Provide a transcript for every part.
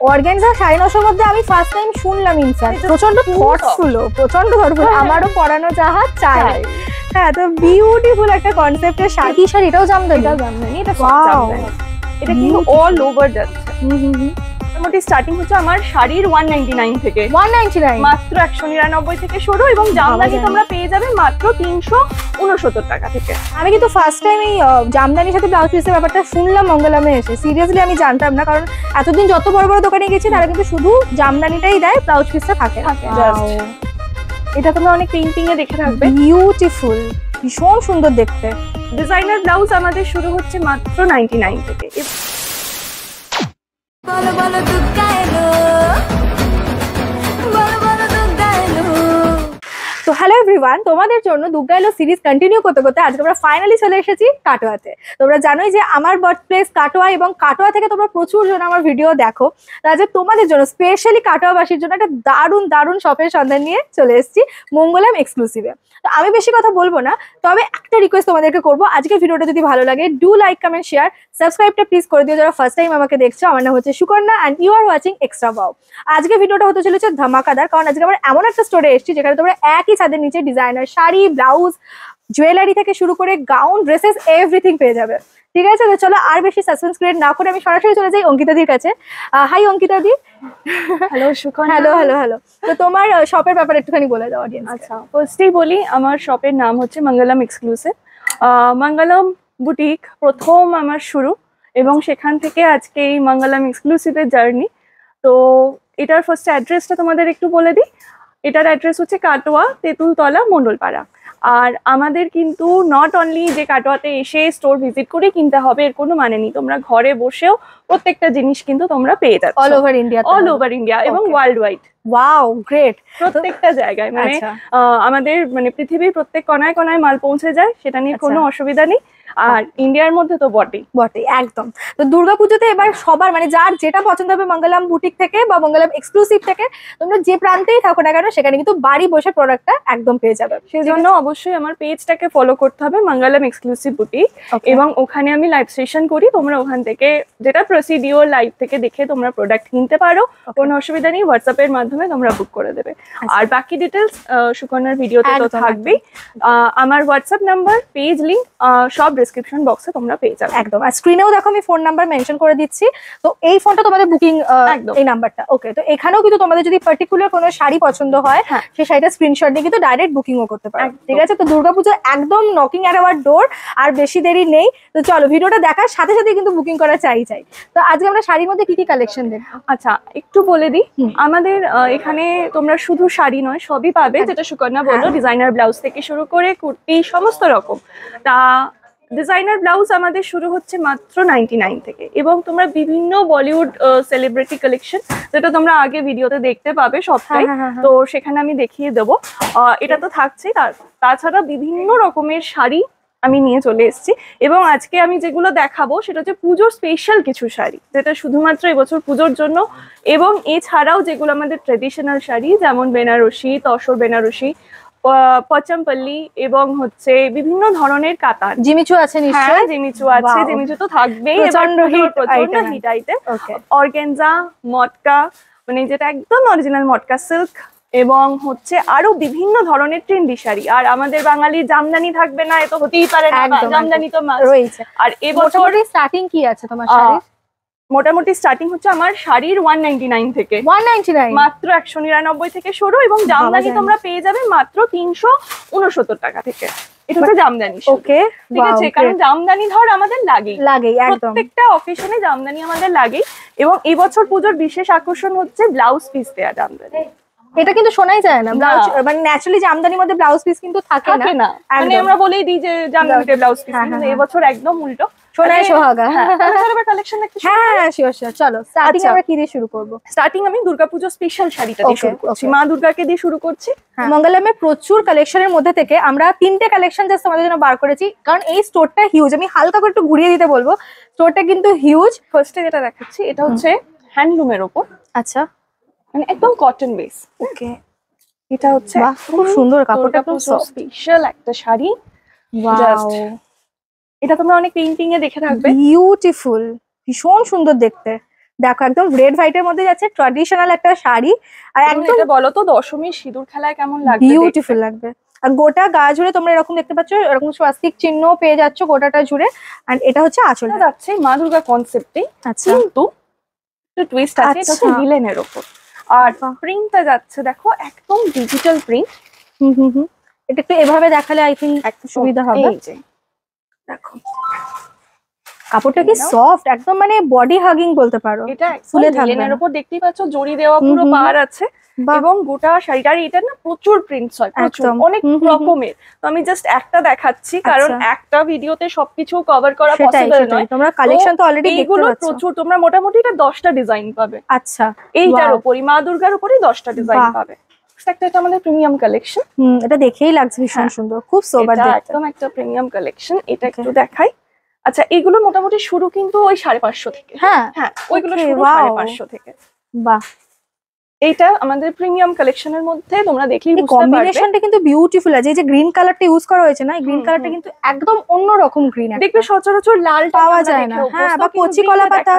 Organza 950 মধ্যে আমি first time শুনলাম ইনসার্ট। প্রচন্ড থটফুল, আমারও পরানো জাহাজ চাই। হ্যাঁ, তো বিউটিফুল একটা কনসেপ্টের শাড়ি। এটাও জামদানি, এটা এটা কিন্তু অল ওভার যাচ্ছে। মোটামুটি স্টার্টিং হচ্ছে আমার শাড়ির 199 থেকে। 199 মাত্র 199 থেকে শুরু, এবং জামদানি তোমরা পেয়ে যাবে মাত্র 369 টাকা থেকে। আমি কিন্তু ফার্স্ট টাইম এই জামদানির সাথে ব্লাউজ পিসের ব্যাপারটা শুনলাম মঙ্গলমে এসে। সিরিয়াসলি আমি জানতাম না, কারণ এতদিন যত বড় বড় দোকানে গেছি তারা কিন্তু শুধু জামদানিটাই দেয়, ব্লাউজ পিসটা থাকে। এটা তোমরা অনেক পেইন্টিং এ দেখে থাকবে। বিউটিফুল, ভীষণ সুন্দর দেখতে। ডিজাইনার ব্লাউজ আমাদের শুরু হচ্ছে মাত্র 99 থেকে। বলো বলো দুগ্গা এলো, বলো বলো দুগ্গা এলো। তো হ্যালো এভরিওয়ান, তোমাদের জন্য দুগ্গা এলো সিরিজ কন্টিনিউ করতে করতে আজকে আমরা ফাইনালি চলে এসেছি কাটোয়াতে। তোমরা জানোই যে আমার বার্থ প্লেস কাটোয়া, এবং কাটোয়া থেকে তোমরা প্রচুর জন আমার ভিডিও দেখো। আজকে তোমাদের জন্য স্পেশালি কাটোয়াবাসীর জন্য একটা দারুণ দারুণ শপের সন্ধান নিয়ে চলে এসেছি মঙ্গলম এক্সক্লুসিভে। তো আমি বেশি কথা বলবো না, তবে একটা রিকোয়েস্ট তোমাদেরকে করবো, আজকে ভিডিওটা যদি ভালো লাগে ডু লাইক কমেন্ট শেয়ার, সাবস্ক্রাইবটা প্লিজ করে দিও যারা ফার্স্ট টাইম আমাকে দেখছো। আমার নাম হচ্ছে Sukanya and you are watching extra wow. আজকে ভিডিওটা হতে চলেছে ধামাকাদার, কারণ আজকে আমরা এমন একটা স্টোরে এসেছি যেখানে তোমরা একই ছাদের নিচে ডিজাইনার শাড়ি, ব্লাউজ, জুয়েলারি থেকে শুরু করে গাউন, ড্রেসেস এভরিথিং পেয়ে যাবে। ঠিক আছে, তো চলো আর বেশি সাসপেন্স ক্রিয়েট না করে আমি সরাসরি চলে যাই অঙ্কিতাদির কাছে। হাই অঙ্কিতাদি। Hello Sukanya. Hello hello hello. তো তোমার শপের ব্যাপারে একটুখানি বলে দাও অডিয়েন্স। আচ্ছা, ফার্স্টেই বলি আমার শপের নাম হচ্ছে মঙ্গলম এক্সক্লুসিভ। মঙ্গলম বুটিক প্রথম আমার শুরু, এবং সেখান থেকে আজকে এই মঙ্গলম এক্সক্লুসিভের জার্নি। তো এটার ফার্স্ট অ্যাড্রেসটা তোমাদের একটু বলে দিই। এটার অ্যাড্রেস হচ্ছে কাটোয়া, তেঁতুলতলা, মণ্ডলপাড়া। আর আমাদের কিন্তু নট অনলি যে কাটোয়াতে এসে স্টোর ভিজিট করে কিনতে হবে এর কোনো মানে নেই, তোমরা ঘরে বসেও প্রত্যেকটা জিনিস কিন্তু তোমরা পেয়ে যাচ্ছ অল ওভার ইন্ডিয়া, এবং ওয়ার্ল্ড ওয়াইড। Wow great. প্রত্যেকটা জায়গায় মানে আমাদের মানে পৃথিবীর প্রত্যেক কোনায় কোনায় মাল পৌঁছে যায়, সেটা নিয়ে কোনো অসুবিধা নেই। আর ইন্ডিয়ার মধ্যে তো বটেই একদম। তো দুর্গাপুজোতে এবার সবার মানে যার যেটা পছন্দ হবে মঙ্গলম বুটিক থেকে বা মঙ্গলম এক্সক্লুসিভ থেকে, তোমরা যে প্রান্তেই থাকো না কেন সেখানে কিন্তু বাড়ি বসে প্রোডাক্টটা একদম পেয়ে যাবে। সেই জন্য অবশ্যই আমার পেজটাকে ফলো করতে হবে মঙ্গলম এক্সক্লুসিভ বুটিক, এবং ওখানে আমি লাইভ সেশন করি। তোমরা ওখান থেকে যেটা প্রসিডিওর লাইভ থেকে দেখে তোমরা প্রোডাক্ট কিনতে পারো, কোনো অসুবিধা নেই। হোয়াটসঅ্যাপের মাধ্যমে তোমরা বুক করে দেবে। আর বাকি ডিটেলস সুকন্যার ভিডিওতে তো থাকবেই। আমার হোয়াটসঅ্যাপ নাম্বার, পেজ লিংক সব ডেসক্রিপশন বক্সে তোমরা পেয়ে যাবে। একদম। আর স্ক্রিনেও দেখো আমি ফোন নাম্বার মেনশন করে দিচ্ছি। তো এই ফোনটা তোমাদের বুকিং, এই নাম্বারটা। ওকে, তো এখানেও কিন্তু তোমাদের যদি পার্টিকুলার কোনো শাড়ি পছন্দ হয় সেই শাড়িটা স্ক্রিনশট দিয়ে কিন্তু ডাইরেক্ট বুকিংও করতে পারো। ঠিক আছে, তো দুর্গাপুজো একদম নকিং অ্যাট আওয়ার ডোর, আর বেশি দেরি নেই। তো চলো ভিডিওটা দেখার সাথে সাথে কিন্তু বুকিং করা চাই। তো আজকে আমরা শাড়ির মধ্যে কি কি কালেকশন দেখবো? আচ্ছা, একটু বলে দিই। আমাদের এখানে তোমরা শুধু শাড়ি নয় সবই পাবে, যেটা সুকন্যা বললো, ডিজাইনার ব্লাউজ থেকে শুরু করে কুর্তি সমস্ত রকম। তা ডিজাইনার ব্লাউজ আমাদের শুরু হচ্ছে মাত্র 99 থেকে, এবং তোমরা বিভিন্ন বলিউড সেলিব্রিটি কালেকশন, যেটা তোমরা আগে ভিডিওতে দেখতে পাবে সবটাই, তো সেখানে আমি দেখিয়ে দেবো। এটা তো থাকছেই, তাছাড়া বিভিন্ন রকমের শাড়ি আমি নিয়ে চলে এসেছি। এবং আজকে আমি যেগুলো দেখাবো সেটা হচ্ছে পুজোর স্পেশাল কিছু শাড়ি, যেটা শুধুমাত্র এবছর পুজোর জন্য। এবং এছাড়াও যেগুলো আমাদের ট্রেডিশনাল শাড়ি, যেমন বেনারসি, তসর বেনারসি, পচমপল্লি, এবং হচ্ছে বিভিন্ন ধরনের কাতান। জিমিচু আছে নিশ্চয়ই? জিমিচু আছে, জিমিচু তো থাকবেই, প্রচন্ড হিট আইটেম। অর্গানজা, মটকা, মানে যেটা একদম অরিজিনাল মটকা সিল্ক, এবং হচ্ছে আরো বিভিন্ন ধরনের ট্রেন্ডি শাড়ি। আর আমাদের বাঙালি জামদানি থাকবে না, এ তো হতেই পারে না, জামদানি তো রয়েছে। আর এবছর স্টার্টিং কি আছে তোমার শাড়ির? মোটামুটি স্টার্টিং হচ্ছে আমার শাড়ির 199 থেকে। 199 মাত্র 199 থেকে শুরু, এবং জামদানি তোমরা পেয়ে যাবে মাত্র 369 টাকা থেকে। এটা হচ্ছে জামদানি। ওকে, ঠিক আছে, কারণ জামদানি ধর আমাদের লাগেই, একদম প্রত্যেকটা অকেশনে জামদানি আমাদের লাগেই। এবং এই বছর পুজোর বিশেষ আকর্ষণ হচ্ছে ব্লাউজ পিস দেয়া জামদানি। এটা কিন্তু শোনাই যায় না, ব্লাউজ মানে ন্যাচারালি জামদানির মধ্যে ব্লাউজ পিস কিন্তু থাকে না। মানে আমরা বলেই দিই যে জামদানিতে ব্লাউজ পিস, কিন্তু এবছর একদম উল্টো। সোনায় সোহাগা। কালেকশন দেখতে শিওর। চলো স্টার্টিং আমরা কি দিয়ে শুরু করব? স্টার্টিং আমি দুর্গাপুজো স্পেশাল শাড়িটা দিয়ে শুরু করছি, মা দুর্গাকে দিয়ে শুরু করছি। মঙ্গলমে প্রচুর কালেকশনের মধ্যে থেকে আমরা 3টে কালেকশন জাস্ট আমাদের জন্য বার করেছি, কারণ এই স্টোরটা হিউজ। আমি হালকা করে একটু ঘুরিয়ে দিতে বলবো, স্টোরটা কিন্তু হিউজ। ফার্স্টে যেটা দেখাচ্ছি এটা হচ্ছে হ্যান্ডলুমের উপর। আচ্ছা, মানে একদম কটন বেস। ওকে, এটা হচ্ছে খুব সুন্দর কাপড়টা, খুব স্পেশাল একটা শাড়ি। জাস্ট এটা তোমরা অনেক পেইন্টিং এ দেখে থাকবে। বিউটিফুল, ভীষণ সুন্দর দেখতে। দেখো একদম রেড হোয়াইটের মধ্যে যাচ্ছে, ট্র্যাডিশনাল একটা শাড়ি। আর একদম এটা বলো তো দশমীর সিঁদুর খেলায় কেমন লাগবে? বিউটিফুল লাগবে। আর গোটা গা জুড়ে তোমরা এরকম দেখতে পাচ্ছ, এরকম স্বাস্তিক চিহ্ন পেয়ে যাচ্ছ গোটাটা জুড়ে। আর এটা হচ্ছে আঁচল যাচ্ছে মা দুর্গা কনসেপ্টে, আচ্ছা কিন্তু একটু টুইস্ট আছে, এটা হচ্ছে আচ্ছা। লিলেনের ওপর। আর প্রিন্টটা যাচ্ছে দেখো একদম ডিজিটাল প্রিন্ট। হুম। এটা একটু এভাবে দেখালে আই থিঙ্ক একটু সুবিধা হবে। এই যে দেখো কাপড়টা কি সফট, একদম মানে বডি হাগিং বলতে পারো। এটা ফুলে থাকবে লিলেনের না। ওপর দেখতেই পাচ্ছ জড়ি দেওয়া পুরো পার আছে, বাহ। এবং গোটা শাড়িটার এটা না প্রচুর প্রিন্টস হয়, প্রচুর একদম। অনেক রকমের। তো আমি জাস্ট একটা দেখাচ্ছি, কারণ আচ্ছা। একটা ভিডিওতে সবকিছু কভার করা সেটাই পসিবল সেটাই, নয়। তোমরা কালেকশন তো অলরেডি দেখতে এইগুলো পাচ্ছ। প্রচুর, তোমরা মোটামুটি এটা 10টা ডিজাইন পাবে। আচ্ছা এইটার wow। উপরই মা দুর্গার উপরই 10টা ডিজাইন বাহ। পাবে। এটা আমাদের প্রিমিয়াম কালেকশন। এটা দেখেই লাগছে ভীষণ হ্যাঁ। সুন্দর, খুব সোবার এটা দেখতে। একদম একটা প্রিমিয়াম কালেকশন। এটা Okay। একটু দেখাই। আচ্ছা এগুলো মোটামুটি শুরু কিন্তু ওই 550 থেকে। হ্যাঁ হ্যাঁ ওইগুলো Okay, শুরু wow। 550 থেকে। বাহ, এইটা আমাদের প্রিমিয়াম কালেকশনের মধ্যে, তোমরা দেখলেই এই বুঝতে পারবে। কম্বিনেশনটা কিন্তু বিউটিফুল আছে। এই যে গ্রিন কালারটা ইউজ করা হয়েছে না, এই গ্রিন হুম, কালারটা হুম। কিন্তু একদম অন্যরকম গ্রিন। দেখবে সচরাচর লাল পাওয়া যায় না। হ্যাঁ, বা কচি কলা পাতা।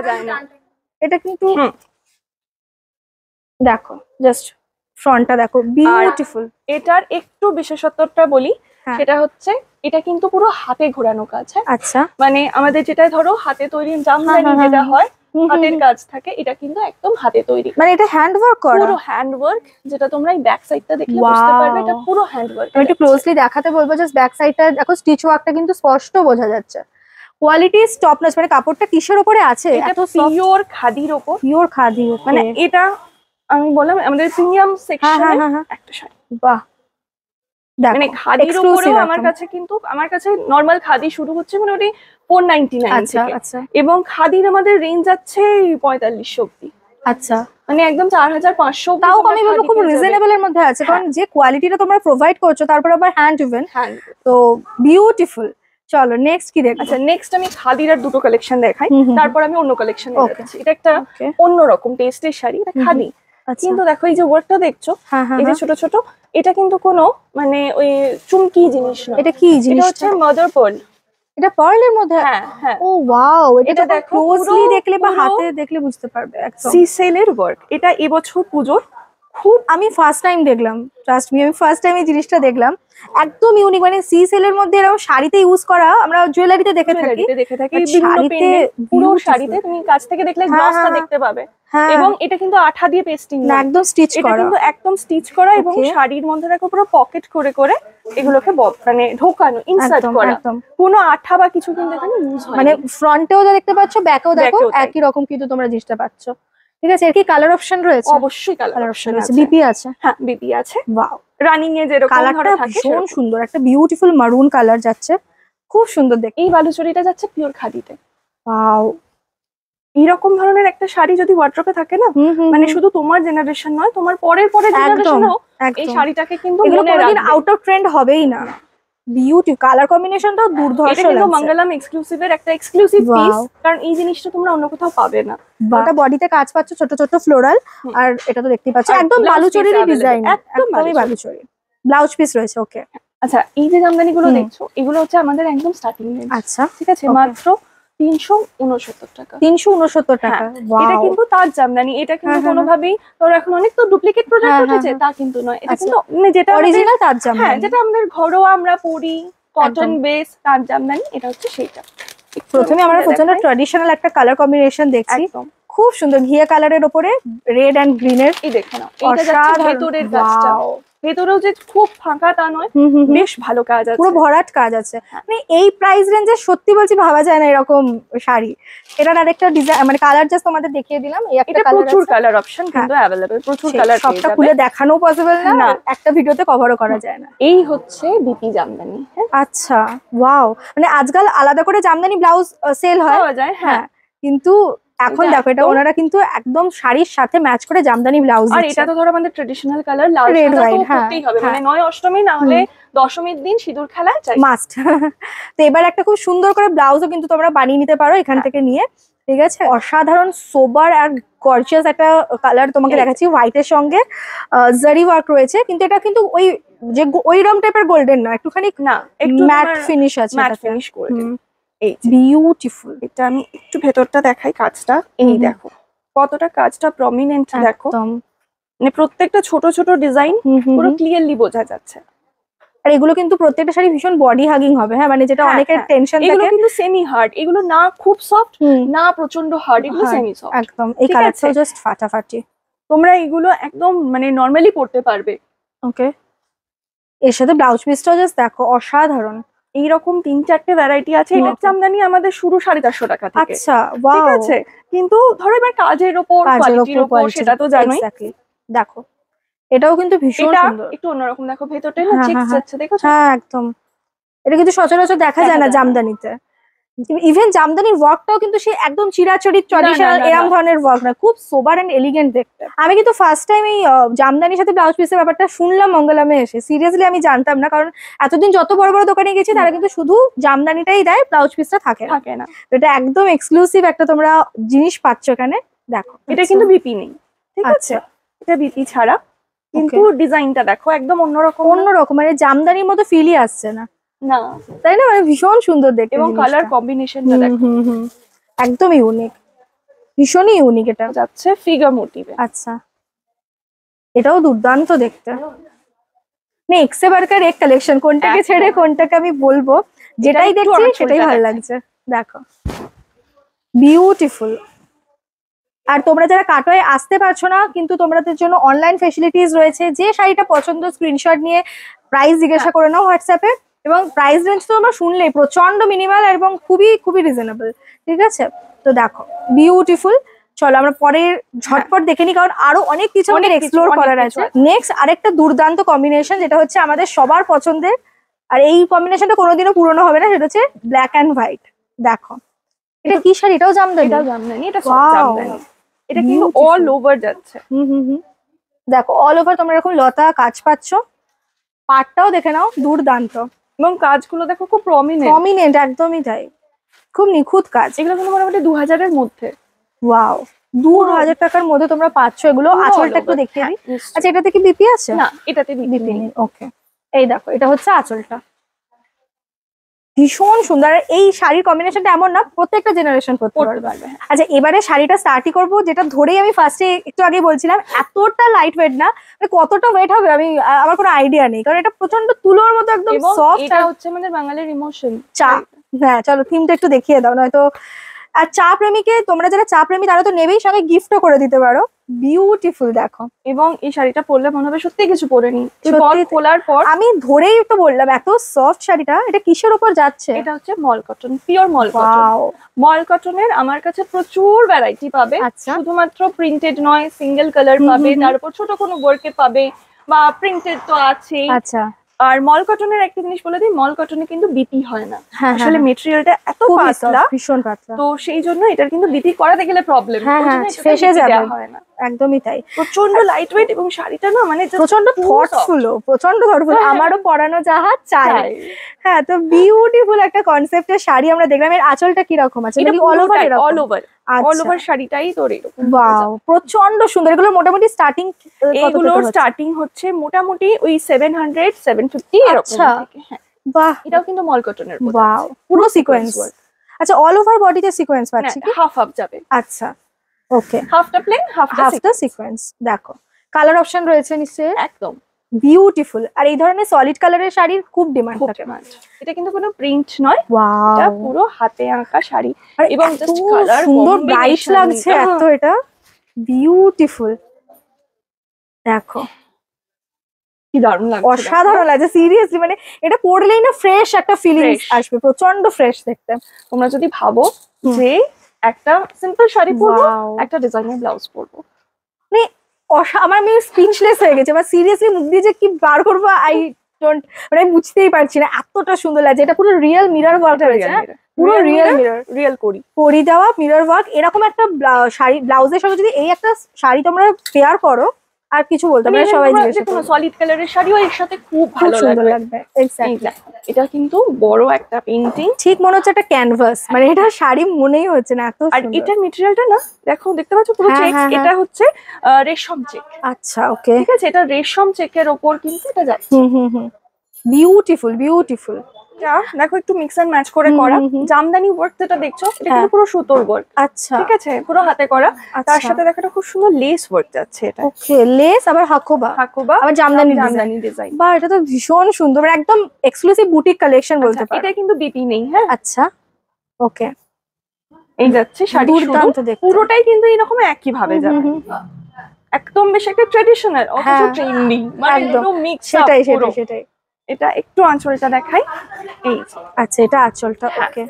এটা কিন্তু হুম। দেখো জাস্ট ফ্রন্টটা দেখো, বিউটিফুল। এটার একটু বিশেষত্বটা বলি, হ্যাঁ। সেটা হচ্ছে এটা কিন্তু পুরো হাতে ঘোরানো কাজ। হ্যাঁ আচ্ছা মানে আমাদের যেটা ধরো হাতে তৈরি জামদানি হ্যাঁ, যেটা হয় হুম, হাতের হুম। কাজ থাকে, এটা কিন্তু একদম হাতে তৈরি, মানে এটা হ্যান্ড ওয়ার্ক করা। পুরো হ্যান্ড ওয়ার্ক। যেটা তোমরা এই ব্যাক সাইডটা দেখলে বুঝতে পারবে, এটা Wow। পুরো হ্যান্ড ওয়ার্ক। আমি একটু ক্লোজলি দেখাতে বলবো, জাস্ট ব্যাক সাইডটা দেখো, স্টিচ ওয়ার্কটা কিন্তু স্পষ্ট বোঝা যাচ্ছে। Quality top notch. মানে কাপড়টা কিসের উপরে আছে? এটা এত পিওর খাদির ওপর। পিওর খাদি। মানে এটা আমি বললাম আমাদের প্রিমিয়াম সেকশনে হ্যাঁ। একটা শাড়ি। বাহ, দেখো মানে খাদির উপরেও আমার কাছে কিন্তু নরমাল খাদি শুরু হচ্ছে মানে ওই 499 আচ্ছা থেকে, আচ্ছা এবং খাদির আমাদের রেঞ্জ আছে 45 অব্দি। আচ্ছা, মানে একদম 4500 তাও আমি বলবো খুব রিজনেবল এর মধ্যে আছে, কারণ যে কোয়ালিটিটা তোমরা প্রোভাইড করছো, তারপর আবার হ্যান্ড ইভেন, তো বিউটিফুল। চলো নেক্সট কি দেখবো? আচ্ছা নেক্সট আমি খাদির আর দুটো কালেকশন দেখাই, তারপর আমি অন্য কালেকশন দেখাচ্ছি। এটা একটা Okay। অন্যরকম টেস্টের শাড়ি, এটা খাদি। আচ্ছা। কিন্তু দেখো এই যে ওয়ার্কটা দেখছো, হ্যাঁ এই যে ছোট ছোট, এটা কিন্তু কোনো মানে ওই চুমকি জিনিস নয়। এটা কি এটা জিনিস? হচ্ছে মাদার পার্ল। এটা পার্লের মধ্যে? হ্যাঁ। ও ওয়াও, এটা এটা দেখো দেখো ক্লোজলি পুরো- দেখলে বা পুরো হাতে দেখলে বুঝতে পারবে একদম। সিসেলের ওয়ার্ক। এটা এবছর পুজোর খুব, আমি ফার্স্ট টাইম দেখলাম, ট্রাস্ট মি, আমি ফার্স্ট টাইম এই জিনিসটা দেখলাম। একদম ইউনিক, মানে সি সেলের মধ্যে এরকম শাড়িতে ইউজ করা আমরা জুয়েলারিতে দেখে থাকি, but বিভিন্ন শাড়িতে পুরো beautiful। শাড়িতে তুমি কাছ থেকে দেখলে হ্যাঁ, গ্লসটা হ্যাঁ, দেখতে পাবে। হ্যাঁ, এবং এটা কিন্তু আঠা দিয়ে পেস্টিং না একদম স্টিচ এটা করা। কিন্তু একদম স্টিচ করা, এবং Okay। শাড়ির মধ্যে দেখো পুরো পকেট করে করে এগুলোকে মানে ঢোকানো, ইনসার্ট একদম করা। একদম, কোনো আঠা বা কিছু কিন্তু এখানে ইউজ হয় মানে ফ্রন্টেও যা দেখতে পাচ্ছ, ব্যাকেও দেখো Back এও তাই। একই রকম কিন্তু তোমরা জিনিসটা পাচ্ছ। ঠিক আছে, এর কি কালার অপশন রয়েছে? অবশ্যই কালার অপশন আছে, বিপি আছে। হ্যাঁ বিপি আছে। ওয়াও, রানিং এ যেরকম কালারটা ধরো থাকে ভীষণ সেরকম। সুন্দর, একটা বিউটিফুল মারুন কালার যাচ্ছে, খুব সুন্দর দেখতে। এই বালুচরিটা যাচ্ছে পিওর খাদিতে। ওয়াও, এইরকম ধরনের একটা শাড়ি যদি ওয়ার্ড্রপে থাকে না, মানে শুধু তোমার জেনারেশন নয়, তোমার পরের জেনারেশনও এই শাড়িটাকে কিন্তু মনে রাখবে। আউট অফ ট্রেন্ড হবেই না। বিউটি, কালার কম্বিনেশনটাও দুর্ধর্ষ এটা কিন্তু লাগছে। মঙ্গলম এক্সক্লুসিভের একটা এক্সক্লুসিভ Wow। পিস, কারণ এই জিনিসটা তোমরা অন্য কোথাও পাবে না। এটা বডিতে কাজ পাচ্ছ ছোট ছোট ফ্লোরাল, আর এটা তো দেখতেই পাচ্ছ আর একদম blouse বালুচরীর piece ডিজাইন, available, একদম একদমই বালুচরী। ব্লাউজ পিস রয়েছে। ওকে, আচ্ছা এই যে জামদানি গুলো দেখছো, এগুলো হচ্ছে আমাদের একদম স্টার্টিং রেঞ্জ। আচ্ছা ঠিক আছে, মাত্র 369 টাকা। 369 টাকা। এটা কিন্তু তার জামদানি, এটা কিন্তু কোনোভাবেই ধরো এখন অনেক তো ডুপ্লিকেট প্রোডাক্ট উঠেছে, তা কিন্তু নয়। এটা কিন্তু যেটা অরিজিনাল তার হ্যাঁ, জামদানি। যেটা আমাদের ঘরোয়া আমরা পরি, কটন বেস তার জামদানি, এটা হচ্ছে সেইটা। প্রথমে আমরা প্রচন্ড ট্র্যাডিশনাল একটা কালার কম্বিনেশন দেখছি, একদম খুব সুন্দর ঘিয়া কালারের উপরে রেড এন্ড গ্রিন এর। এই দেখে নাও, এটা যাচ্ছে ভেতরের কাজটা। ভেতরেও যে খুব ফাঁকা তা নয়, বেশ ভালো কাজ আছে, পুরো ভরাট কাজ আছে। মানে এই প্রাইস রেঞ্জে সত্যি বলছি ভাবা যায় না এরকম শাড়ি। এটার আরেকটা ডিজাইন, মানে কালার জাস্ট তোমাদের দেখিয়ে দিলাম। এই একটা কালার, প্রচুর কালার অপশন কিন্তু अवेलेबल, প্রচুর কালার পেয়ে সবটা যাবে। খুলে দেখানো পসিবল না, একটা ভিডিওতে কভারও করা যায় না। এই হচ্ছে বিপি জামদানি। আচ্ছা ওয়াও, মানে আজকাল আলাদা করে জামদানি ব্লাউজ সেল হয়, পাওয়া যায়। হ্যাঁ, কিন্তু এখন দেখো এটা ওনারা কিন্তু একদম শাড়ির সাথে ম্যাচ করে জামদানি ব্লাউজ আর দিচ্ছে। এটা তো ধরো আমাদের ট্রেডিশনাল কালার লাল Red সাদা wine, তো করতেই হবে, মানে নয় অষ্টমী না হলে দশমীর দিন সিঁদুর খেলায় চাই, মাস্ট। তো এবার একটা খুব সুন্দর করে ব্লাউজও কিন্তু তোমরা বানিয়ে নিতে পারো এখান থেকে নিয়ে। ঠিক আছে, অসাধারণ সোবার আর গর্জিয়াস একটা কালার তোমাকে দেখাচ্ছি, হোয়াইটের সঙ্গে জারি ওয়ার্ক রয়েছে, কিন্তু এটা কিন্তু ওই যে ওই রকম টাইপের গোল্ডেন না, একটুখানি না একটু ম্যাট ফিনিশ আছে, ম্যাট ফিনিশ করে। এই বিউটিফুল। এটা আমি একটু ভেতরটা দেখাই কাজটা, এই দেখো কতটা কাজটা প্রমিনেন্ট দেখো, একদম। মানে প্রত্যেকটা ছোট ছোট ডিজাইন পুরো ক্লিয়ারলি বোঝা যাচ্ছে। আর এগুলো কিন্তু প্রত্যেকটা শাড়ি ভীষণ বডি হাগিং হবে, হ্যাঁ মানে যেটা হ্যাঁ, অনেকের হ্যাঁ। টেনশন এগুলো থাকে। কিন্তু সেমি হার্ড, এগুলো না খুব সফট হুম, না প্রচন্ড হার্ড, এগুলো hard, সেমি সফট। একদম। এই ঠিক কালারটা আছে। জাস্ট ফাটাফাটি। তোমরা এগুলো একদম মানে নরমালি পড়তে পারবে। ওকে, এর সাথে ব্লাউজ পিসটাও জাস্ট দেখো অসাধারণ। এইরকম 3-4টে ভ্যারাইটি আছে। এটার Okay. জামদানি আমাদের শুরু 450 টাকা থেকে। আচ্ছা, ঠিক ওয়াও। আছে, কিন্তু ধরো এবার কাজের ওপর কোয়ালিটির ওপর সেটা তো জানোই। এক্স্যাক্টলি। দেখো এটাও কিন্তু ভীষণ এটা সুন্দর। একটু অন্যরকম, দেখো ভেতরটাই না হ্যাঁ, চেকস হ্যাঁ, হ্যাঁ। যাচ্ছে, দেখো। হ্যাঁ একদম, এটা কিন্তু সচরাচর দেখা যায় না জামদানিতে। ইভেন জামদানির ওয়ার্কটাও কিন্তু সে একদম চিরাচরিত ট্র্যাডিশনাল না, এরম না। ধরনের ওয়ার্ক না, খুব সোবার এন্ড এলিগেন্ট দেখতে। আমি কিন্তু ফার্স্ট টাইম এই জামদানির সাথে ব্লাউজ পিসের ব্যাপারটা শুনলাম মঙ্গলামে এসে। সিরিয়াসলি আমি জানতাম না, কারণ এতদিন যত বড় বড় দোকানে গেছি তারা কিন্তু শুধু জামদানিটাই দেয়, ব্লাউজ পিসটা থাকে না। থাকে না। তো এটা একদম এক্সক্লুসিভ একটা তোমরা জিনিস পাচ্ছ এখানে, দেখো। এটা কিন্তু বিপি নেই, ঠিক আছে, আচ্ছা, এটা বিপি ছাড়া। কিন্তু ডিজাইনটা দেখো একদম অন্যরকম, অন্যরকম, মানে জামদানির মতো ফিলই আসছে না, না, তাই না? মানে ভীষণ সুন্দর দেখতে এবং জিনিসটা। কালার কম্বিনেশনটা দেখো একদম ইউনিক, ভীষণই ইউনিক এটা। যাচ্ছে ফিগার মোটিভে। আচ্ছা, এটাও দুর্দান্ত দেখতে। এক্সে বার্কার এক কালেকশন, কোনটাকে ছেড়ে কোনটাকে আমি বলবো, যেটাই একটু দেখছি আঁচলটা সেটাই ভালো দেখাই। লাগছে। দেখো বিউটিফুল। আর তোমরা যারা কাটোয়ায় আসতে পারছো না, কিন্তু তোমাদের জন্য অনলাইন ফেসিলিটিস রয়েছে। যে শাড়িটা পছন্দ স্ক্রিনশট নিয়ে প্রাইস জিজ্ঞাসা করে নাও হোয়াটসঅ্যাপে, এবং প্রাইস রেঞ্জ তো তোমরা শুনলেই প্রচন্ড মিনিমাল এবং খুবই খুবই রিজনেবল। ঠিক আছে, তো দেখো বিউটিফুল। চলো আমরা পরের ঝটপট দেখে নিই, কারণ আরো অনেক কিছু আমাদের এক্সপ্লোর করার আছে। নেক্সট আরেকটা দুর্দান্ত কম্বিনেশন, যেটা হচ্ছে আমাদের সবার পছন্দের, আর এই কম্বিনেশনটা কোনোদিনও পুরনো হবে না, সেটা হচ্ছে ব্ল্যাক অ্যান্ড হোয়াইট। দেখো এটা কি শাড়ি? এটাও জামদানি? এটাও জামদানি, এটা সব Wow. জামদানি। এটা কিন্তু Beautiful. অল ওভার যাচ্ছে। দেখো অল ওভার তোমরা এরকম লতা কাজ পাচ্ছ, পাটটাও দেখে নাও দুর্দান্ত, এবং কাজগুলো দেখো খুব প্রমিনেন্ট। প্রমিনেন্ট, একদমই তাই, খুব নিখুঁত কাজ। এগুলো কিন্তু মোটামুটি 2000-এর মধ্যে। ওয়াও, 2000 টাকার মধ্যে তোমরা পাচ্ছ এগুলো। আঁচলটা একটু দেখতে দিই। আচ্ছা, এটাতে কি বিপি আছে? না, এটাতে বিপি বিপি নেই। ওকে, এই দেখো এটা হচ্ছে আঁচলটা, ভীষণ সুন্দর। আর এই শাড়ির কম্বিনেশনটা এমন না, প্রত্যেকটা জেনারেশন পরতে পড়তে পারবে। পারবে। আচ্ছা, এবারে শাড়িটা স্টার্টই করবো, যেটা ধরেই আমি ফার্স্টে একটু আগে বলছিলাম, এতটা লাইট ওয়েট না, মানে কতটা ওয়েট হবে আমি আমার কোনো আইডিয়া নেই, কারণ এটা প্রচন্ড তুলোর মতো একদম এবং সফট। এটা হচ্ছে আমাদের বাঙালির ইমোশন, চা। হ্যাঁ চলো থিমটা একটু দেখিয়ে দাও নয়তো। আর চা প্রেমীকে, তোমরা যারা চা প্রেমী তারা তো নেবেই, সঙ্গে গিফটও করে দিতে পারো। বিউটিফুল দেখো। এবং এই শাড়িটা পরলে মনে হবে সত্যি কিছু পরে নি। সত্যি খোলার পর আমি ধরেই তো বললাম এত সফট শাড়িটা। এটা কিসের উপর যাচ্ছে? এটা হচ্ছে মল কটন, পিওর মল কটন। ওয়াও, মল কটনের আমার কাছে প্রচুর ভ্যারাইটি পাবে। আচ্ছা। শুধুমাত্র প্রিন্টেড নয়, সিঙ্গেল কালার পাবে, তার উপর ছোট কোনো ওয়ার্কে পাবে, বা প্রিন্টেড তো আছেই। আচ্ছা, আর মল কটনের একটা জিনিস বলে দিই, মল কটনে কিন্তু বিপি হয় না। হ্যাঁ, আসলে মেটেরিয়ালটা এত খুবই পাতলা, soft, ভীষণ পাতলা। তো সেই জন্য এটার কিন্তু বিপি করাতে গেলে প্রবলেম। হ্যাঁ, হ্যাঁ, ফেসে যাবে। হয় না, একদমই তাই। প্রচন্ড লাইট ওয়েট, এবং শাড়িটা না মানে just প্রচন্ড too থটফুল, প্রচন্ড থটফুল। হ্যাঁ, আমারও পরানো যাহা চাই। চাই। হ্যাঁ, তো বিউটিফুল একটা কনসেপ্টের শাড়ি আমরা দেখলাম। এর আঁচলটা কি রকম আছে? এটা all over all over, all over শাড়িটাই তোর এরকম। ওয়াও, প্রচন্ড সুন্দর। এগুলো মোটামুটি স্টার্টিং এইগুলোর স্টার্টিং হচ্ছে মোটামুটি ওই 700-750 এরকম আচ্ছা। থেকে। হ্যাঁ, বাহ, এটাও কিন্তু মল কটনের মধ্যে। ওয়াও, পুরো সিকোয়েন্স। আচ্ছা, অল ওভার বডিতে সিকোয়েন্স পাচ্ছি কি? হাফ হাফ যাবে। আচ্ছা, ওকে, হাফটা প্লেন, হাফটা হাফটা সিকোয়েন্স। দেখো কালার অপশন রয়েছে নিশ্চয়ই, একদম বিউটিফুল। আর এই ধরনের সলিড কালারের শাড়ির খুব ডিমান্ড খুব থাকে। ডিমান্ড। এটা কিন্তু কোনো প্রিন্ট নয়, এটা ওয়াও, পুরো হাতে আঁকা শাড়ি, এবং এবং জাস্ট কালার সুন্দর ব্রাইট লাগছে এত, এটা বিউটিফুল। দেখো কি দারুণ লাগছে, অসাধারণ লাগছে সিরিয়াসলি। মানে এটা পরলেই না ফ্রেশ একটা ফিলিংস Fresh। আসবে, প্রচন্ড ফ্রেশ দেখতে। তোমরা যদি ভাবো যে একটা সিম্পল শাড়ি পরবো, Wow। একটা ডিজাইনার ব্লাউজ পরবো, মানে আমার আমি স্পিচলেস হয়ে গেছে, বা সিরিয়াসলি মুখ দিয়ে যে কি বার করবো আই ডোন্ট, মানে আমি বুঝতেই পারছি না, এতটা সুন্দর লাগছে। এটা পুরো রিয়েল মিরর ওয়ার্ক রয়েছে, পুরো রিয়েল মিরর, রিয়েল করি করি দেওয়া মিরর ওয়ার্ক। এরকম একটা শাড়ি ব্লাউজের সঙ্গে যদি এই একটা শাড়ি তোমরা পেয়ার করো, আর কিছু বলতে পারে সবাই জিজ্ঞেস কোনো সলিড কালারের শাড়িও এর সাথে খুব ভালো সুন্দর লাগবে। লাগবে। এক্স্যাক্টলি, এটা কিন্তু বড় একটা পেইন্টিং, ঠিক মনে হচ্ছে একটা ক্যানভাস, মানে এটা শাড়ি মনেই হচ্ছে না, এত আর সুন্দর। এটার মেটেরিয়ালটা না দেখো, দেখতে পাচ্ছ পুরো হ্যাঁ, চেক। হ্যাঁ, এটা হচ্ছে রেশম চেক। আচ্ছা, ওকে, ঠিক আছে, এটা রেশম চেকের ওপর কিন্তু এটা যায়। Beautiful beautiful. এটা দেখো একটু মিক্স এন্ড ম্যাচ করে করা জামদানি ওয়ার্ক যেটা দেখছো এটা কিন্তু পুরো সুতোর ওয়ার্ক। আচ্ছা ঠিক আছে, পুরো হাতে করা। তার সাথে দেখো এটা খুব সুন্দর লেস ওয়ার্ক যাচ্ছে। এটা ওকে, লেস আবার হাকোবা আবার জামদানি ডিজাইন। বাহ, এটা তো ভীষণ সুন্দর, মানে একদম এক্সক্লুসিভ বুটিক কালেকশন বলতে পারো। এটা কিন্তু বিপি নেই। হ্যাঁ আচ্ছা ওকে, এই যাচ্ছে শাড়ি পুরোটাই কিন্তু এরকম একই ভাবে যাবে, একদম বেশ একটা ট্র্যাডিশনাল অথচ ট্রেন্ডি, মানে একদম মিক্স আপ। সেটাই। এটা একটু আঁচলটা দেখাই। এই আচ্ছা, এটা আঁচলটা। ওকে,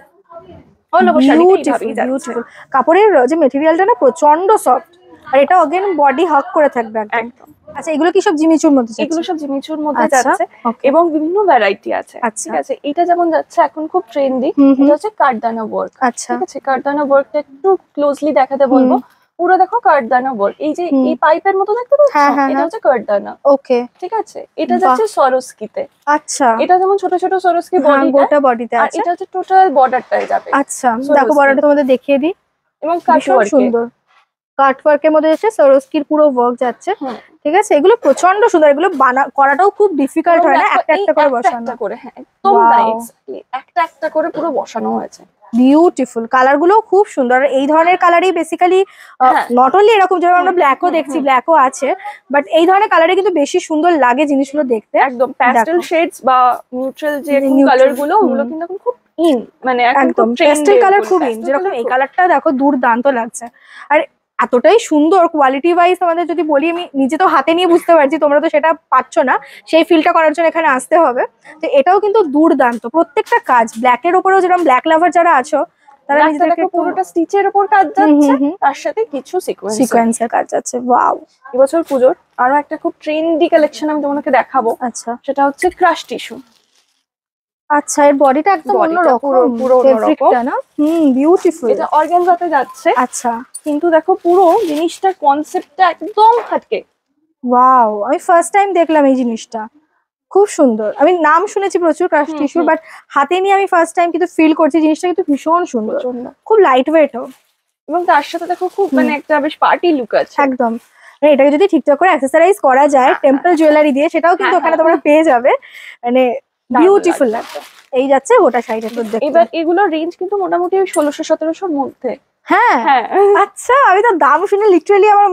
বিউটিফুল। কাপড়ের যে মেটেরিয়ালটা না প্রচন্ড সফট, আর এটা অগেন বডি হাগ করে থাকবে একদম। আচ্ছা, এগুলো কি সব জিমিচুর মধ্যে? এগুলো সব জিমিচুর মধ্যে যাচ্ছে এবং বিভিন্ন ভ্যারাইটি আছে। ঠিক আছে, এটা যেমন যাচ্ছে এখন খুব ট্রেন্ডি, এটা হচ্ছে কাঠদানা ওয়ার্ক। আচ্ছা, ঠিক আছে, কাঠদানা ওয়ার্কটা একটু ক্লোজলি দেখাতে বলবো। পুরো দেখো কাঠদানা ওয়ার্ক, এই যে এই পাইপের মতো দেখতে পাচ্ছ, এটা হচ্ছে কাঠদানা। ওকে, ঠিক আছে, এটা যাচ্ছে সরস্কিতে। আচ্ছা, এটা যেমন ছোট ছোট সরস্কি বডি, গোটা বডিতে আছে। এটা হচ্ছে টোটাল বর্ডারটাই যাবে। আচ্ছা, দেখো বর্ডারটা তোমাদের দেখিয়ে দিই, এবং কাটওয়ার্ক সুন্দর কাটওয়ার্কের মধ্যে এসে সরস্কির পুরো ওয়ার্ক যাচ্ছে। ঠিক আছে, এগুলো প্রচন্ড সুন্দর, এগুলো করাটাও খুব ডিফিকাল্ট হয় না, একটা একটা করে বসানো করে। হ্যাঁ একদম তাই, এক্স্যাক্টলি একটা একটা করে পুরো বসানো হয়েছে। বিউটিফুল, কালার গুলো খুব সুন্দর। এই ধরনের কালারই বেসিক্যালি নট অনলি এরকম, যেমন আমরা ব্ল্যাকও দেখছি, ব্ল্যাকও আছে, বাট এই ধরনের কালারে কিন্তু বেশি সুন্দর লাগে জিনিসগুলো দেখতে। একদম প্যাস্টেল শেডস বা নিউট্রাল যে কালার গুলো, ওগুলো কিন্তু এখন খুব ইন, মানে একদম প্যাস্টেল কালার খুব ইন। যেরকম এই কালারটা দেখো দুর্দান্ত লাগছে, আর এতটাই সুন্দর কোয়ালিটি ওয়াইজ। আমাদের যদি বলি, আমি নিজে তো হাতে নিয়ে বুঝতে পারছি, তোমরা তো সেটা পাচ্ছ না, সেই ফিলটা করার জন্য এখানে আসতে হবে। তো এটাও কিন্তু দুর্দান্ত, প্রত্যেকটা কাজ ব্ল্যাকের উপরেও, যেরকম ব্ল্যাক লাভার যারা আছো তারা নিজেদেরকে পুরোটা স্টিচের উপর কাজ যাচ্ছে, তার সাথে কিছু সিকোয়েন্সের কাজ যাচ্ছে। ওয়াও, এবছর পুজোর আরো একটা খুব ট্রেন্ডি কালেকশন আমি তোমাকে দেখাবো। আচ্ছা, সেটা হচ্ছে ক্রাশ টিস্যু। আচ্ছা, এর বডিটা একদম অন্যরকম, পুরো অন্যরকম না? বিউটিফুল। এটা অর্গানজাতে যাচ্ছে। আচ্ছা, কিন্তু দেখো পুরো জিনিসটার কনসেপ্টটা একদম হাটকে। ওয়াও, আমি ফার্স্ট টাইম দেখলাম এই জিনিসটা, খুব সুন্দর। আমি নাম শুনেছি প্রচুর ক্রাশ টিস্যু, বাট হাতে নিয়ে আমি ফার্স্ট টাইম কিন্তু ফিল করছি জিনিসটা কিন্তু ভীষণ সুন্দর, খুব লাইট ওয়েটও, এবং তার সাথে দেখো খুব মানে একটা বেশ পার্টি লুক আছে একদম। মানে এটাকে যদি ঠিকঠাক করে অ্যাক্সেসরাইজ করা যায় টেম্পল জুয়েলারি দিয়ে, সেটাও কিন্তু ওখানে তোমরা পেয়ে যাবে, মানে বিউটিফুল লাগবে। এই যাচ্ছে গোটা শাড়িটা তো দেখতে। এবার এগুলোর রেঞ্জ কিন্তু মোটামুটি 1600-1700 মধ্যে। হ্যাঁ, আচ্ছা, আমি তো দাম শুনে লিটারালি আমার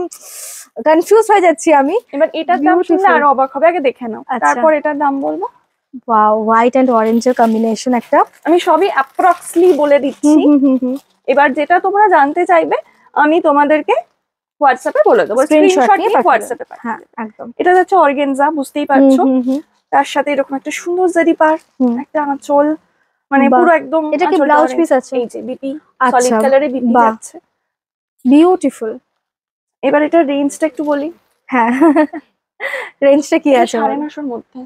কনফিউজ হয়ে যাচ্ছি আমি। এবার এটার দাম শুনলে আরো অবাক হবে, আগে দেখে নাও, তারপর এটার দাম বলবো। ওয়াও, হোয়াইট এন্ড অরেঞ্জের কম্বিনেশন একটা। আমি সবই অ্যাপ্রক্সলি বলে দিচ্ছি। এবার যেটা তোমরা জানতে চাইবে আমি তোমাদেরকে হোয়াটসঅ্যাপে বলে দেবো, স্ক্রিনশট নিয়ে হোয়াটসঅ্যাপে পাঠাবো। হ্যাঁ একদম। এটা হচ্ছে অর্গানজা, বুঝতেই পারছো, তার সাথে এরকম একটা সুন্দর জারি পার, একটা আঁচল, মানে পুরো একদম। এটা কি ব্লাউজ পিস আছে? এই যে বিপি, সলিড কালারে বিপি যাচ্ছে, বিউটিফুল। এবার এটা রেঞ্জটা একটু বলি। হ্যাঁ, রেঞ্জটা কি আছে? 950 মধ্যে।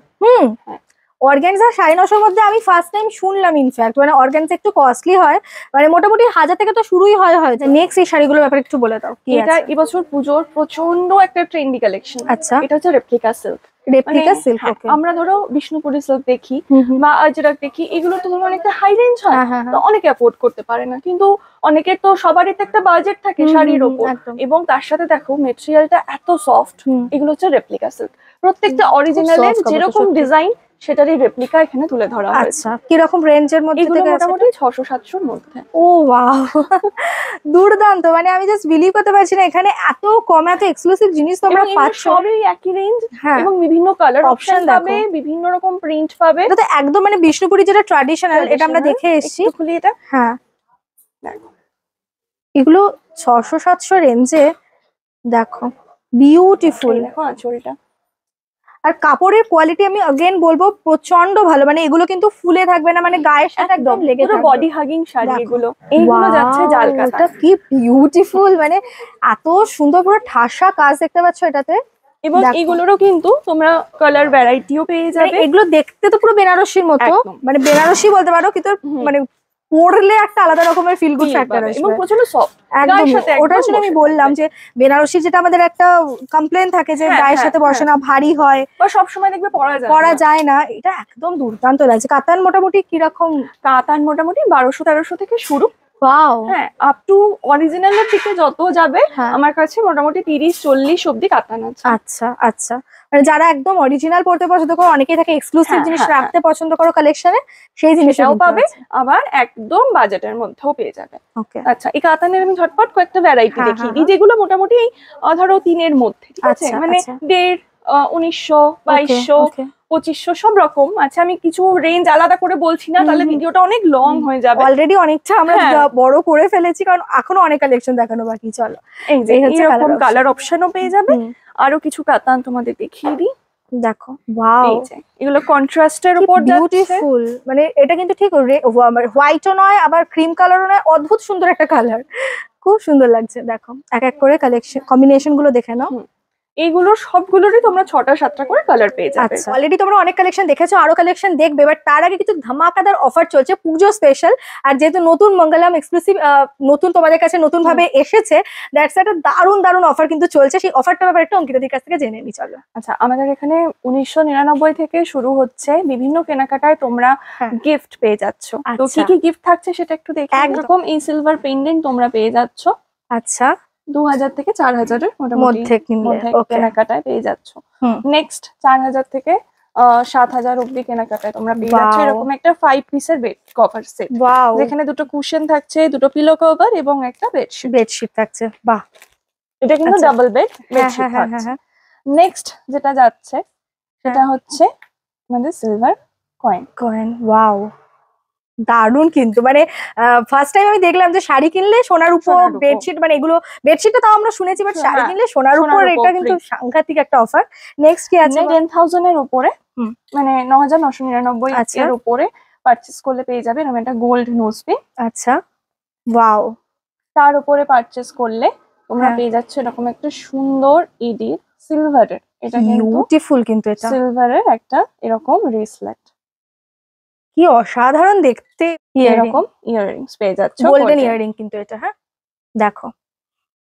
অর্গানজা 950 মধ্যে আমি ফার্স্ট টাইম শুনলাম। ইনফ্যাক্ট মানে অর্গানজা একটু কস্টলি হয়, মানে মোটামুটি 1000 থেকে তো শুরুই হয় হয়তো। নেক্সট এই শাড়িগুলোর ব্যাপারে একটু বলে দাও। এটা এবছর পুজোর প্রচন্ড একটা ট্রেন্ডি কালেকশন। আচ্ছা, এটা হচ্ছে replica silk. Replica silk. Okay, আমরা ধরো বিষ্ণুপুরি সিল্ক দেখি বা আজরাক দেখি, এগুলো তো ধরো অনেকটা হাই রেঞ্জ হয়, তো অনেকে অ্যাফোর্ড করতে পারে না, কিন্তু অনেকের তো সবারই তো একটা বাজেট থাকে শাড়ির উপর, এবং তার সাথে দেখো মেটেরিয়ালটা এত সফট। এগুলো হচ্ছে রেপ্লিকা সিল্ক, প্রত্যেকটা অরিজিনালের যেরকম ডিজাইন সেটারই রেপ্লিকা এখানে তুলে ধরা হয়েছে। আচ্ছা, কি রকম রেঞ্জের মধ্যে থেকে? মোটামুটি 600-700 মধ্যে। ও ওয়াও, দুর্দান্ত। মানে আমি জাস্ট বিলিভ করতে পারছি না, এখানে এত কম এত এক্সক্লুসিভ জিনিস তোমরা পাচ্ছ। সবই একই রেঞ্জ, এবং বিভিন্ন কালার অপশন পাবে, বিভিন্ন রকম প্রিন্ট পাবে। এটা তো একদম মানে বিষ্ণুপুরি যেটা ট্র্যাডিশনাল, এটা আমরা দেখে এসেছি। খুলি এটা। হ্যাঁ, এগুলো 600-700 রেঞ্জে, দেখো বিউটিফুল। দেখো আঁচলটা, আর কাপড়ের কোয়ালিটি আমি अगेन বলবো প্রচন্ড ভালো। মানে এগুলো কিন্তু ফুলে থাকবে না, মানে গায়ের সাথে একদম লেগে থাকবে। বডি হাগিং শাড়ি এগুলো। এইগুলো যাচ্ছে জাল কাঁথা। এটা কি বিউটিফুল, মানে এত সুন্দর পুরো ঠাসা কাজ দেখতে পাচ্ছ এটাতে। এবং এগুলোরও কিন্তু তোমরা কালার ভ্যারাইটিও পেয়ে যাবে। এগুলো দেখতে তো পুরো বেনারসির মতো, মানে বেনারসি বলতে পারো, কিন্তু মানে পরলে একটা আলাদা রকমের ফিল গুড ফ্যাক্টর আসবে, এবং প্রচন্ড সফট। একদম ওটার জন্য আমি বললাম যে বেনারসি যেটা আমাদের একটা কমপ্লেন থাকে যে গায়ের সাথে বসে না, ভারী হয়, বা সব সময় দেখবে পরা যায় না, এটা একদম দুর্দান্ত লাগছে। কাতান মোটামুটি কিরকম? কাতান মোটামুটি 1200-1300 থেকে শুরু। ওয়াও। হ্যাঁ, আপ টু অরিজিনালের দিকে যত যাবে হ্যাঁ। আমার কাছে মোটামুটি 30-40 অব্দি কাতান আছে। আচ্ছা আচ্ছা, মানে যারা একদম অরিজিনাল পড়তে পছন্দ করো, অনেকেই থাকে এক্সক্লুসিভ হ্যাঁ, জিনিস হ্যাঁ, রাখতে পছন্দ করো কালেকশনে, সেই জিনিসটাও সেটাও পাবে, আবার একদম বাজেটের মধ্যেও পেয়ে যাবে। ওকে। আচ্ছা, এই কাতানের আমি ঝটপট কয়েকটা ভ্যারাইটি হ্যাঁ, দেখিয়ে হ্যাঁ, দিই, যেগুলো মোটামুটি এই ধরো 3-এর মধ্যে, ঠিক আছে? আচ্ছা, মানে আচ্ছা। 1.5, 1900, ওকে 2200, ওকে। 2500 সব রকম আছে। আমি কিছু রেঞ্জ আলাদা করে বলছি না, তাহলে ভিডিওটা অনেক লং হয়ে যাবে। অলরেডি অনেকটা আমরা হ্যাঁ। বড় করে ফেলেছি, কারণ এখনো অনেক কালেকশন দেখানো বাকি। চলো, এই যে এই হচ্ছে এরকম colour কালার অপশনও পেয়ে যাবে। হুম। আরো কিছু কাতান তোমাদের দেখিয়ে দিই। দেখো, ওয়াও, এই যে এগুলো কন্ট্রাস্টের উপর যাচ্ছে। বিউটিফুল, মানে এটা কিন্তু ঠিক হোয়াইটও নয় আবার ক্রিম কালারও নয়, অদ্ভুত সুন্দর একটা কালার, খুব সুন্দর লাগছে। দেখো এক এক করে কালেকশন কম্বিনেশন গুলো দেখে নাও। এইগুলো সবগুলোরই তোমরা 6টা-7টা করে কালার পেয়ে যাবে। আচ্ছা, অলরেডি তোমরা অনেক কালেকশন দেখেছো, আরো কালেকশন দেখবে, বাট তার আগে কিছু ধামাকাদার অফার চলছে পুজো স্পেশাল। আর যেহেতু নতুন মঙ্গলম এক্সক্লুসিভ নতুন তোমাদের কাছে নতুন ভাবে এসেছে, দ্যাটস একটা দারুণ দারুণ অফার কিন্তু চলছে। সেই অফারটার ব্যাপারে একটু অঙ্কিতাদির কাছ থেকে জেনে নিই, চলো। আচ্ছা, আমাদের এখানে 1999 থেকে শুরু হচ্ছে, বিভিন্ন কেনাকাটায় তোমরা গিফট পেয়ে যাচ্ছ। তো কি কি গিফট থাকছে সেটা একটু দেখি। একরকম এই সিলভার পেন্ডেন্ট তোমরা পেয়ে যাচ্ছ। আচ্ছা, 2000 থেকে 4000-এর মধ্যে কেনাকাটায় পেয়ে যাচ্ছ। নেক্সট 4000 থেকে 7000 অব্দি কেনাকাটায় তোমরা পেয়ে যাচ্ছ এরকম একটা 5 পিসের বেড কভার সেট, যেখানে দুটো কুশন থাকছে, দুটো পিলো কভার এবং একটা বেডশিট থাকছে। বাহ, এটা কিন্তু ডাবল বেডশিট থাকছে। নেক্সট যেটা যাচ্ছে সেটা হচ্ছে আমাদের সিলভার কয়েন। ওয়াও, দারুন কিন্তু, মানে ফার্স্ট টাইম আমি দেখলাম যে শাড়ি কিনলে সোনার উপর বেডশিট, মানে এগুলো বেডশিটটা তাও আমরা শুনেছি, বাট শাড়ি কিনলে সোনার উপর, এটা কিন্তু সাংঘাতিক একটা অফার। নেক্সট কি আছে? 10,000 এর উপরে, মানে 9999 এর উপরে পারচেজ করলে পেয়ে যাবে এরকম একটা গোল্ড নোজ পিন। আচ্ছা, ওয়াও। তার উপরে পারচেজ করলে তোমরা পেয়ে যাচ্ছ এরকম একটা সুন্দর ইডির সিলভারের, এটা বিউটিফুল, কিন্তু এটা সিলভারের একটা এরকম রিসলেট, কি অসাধারণ দেখতে। এরকম ইয়াররিংস পেয়ে যাচ্ছ, গোল্ডেন ইয়াররিং কিন্তু এটা। হ্যাঁ, দেখো,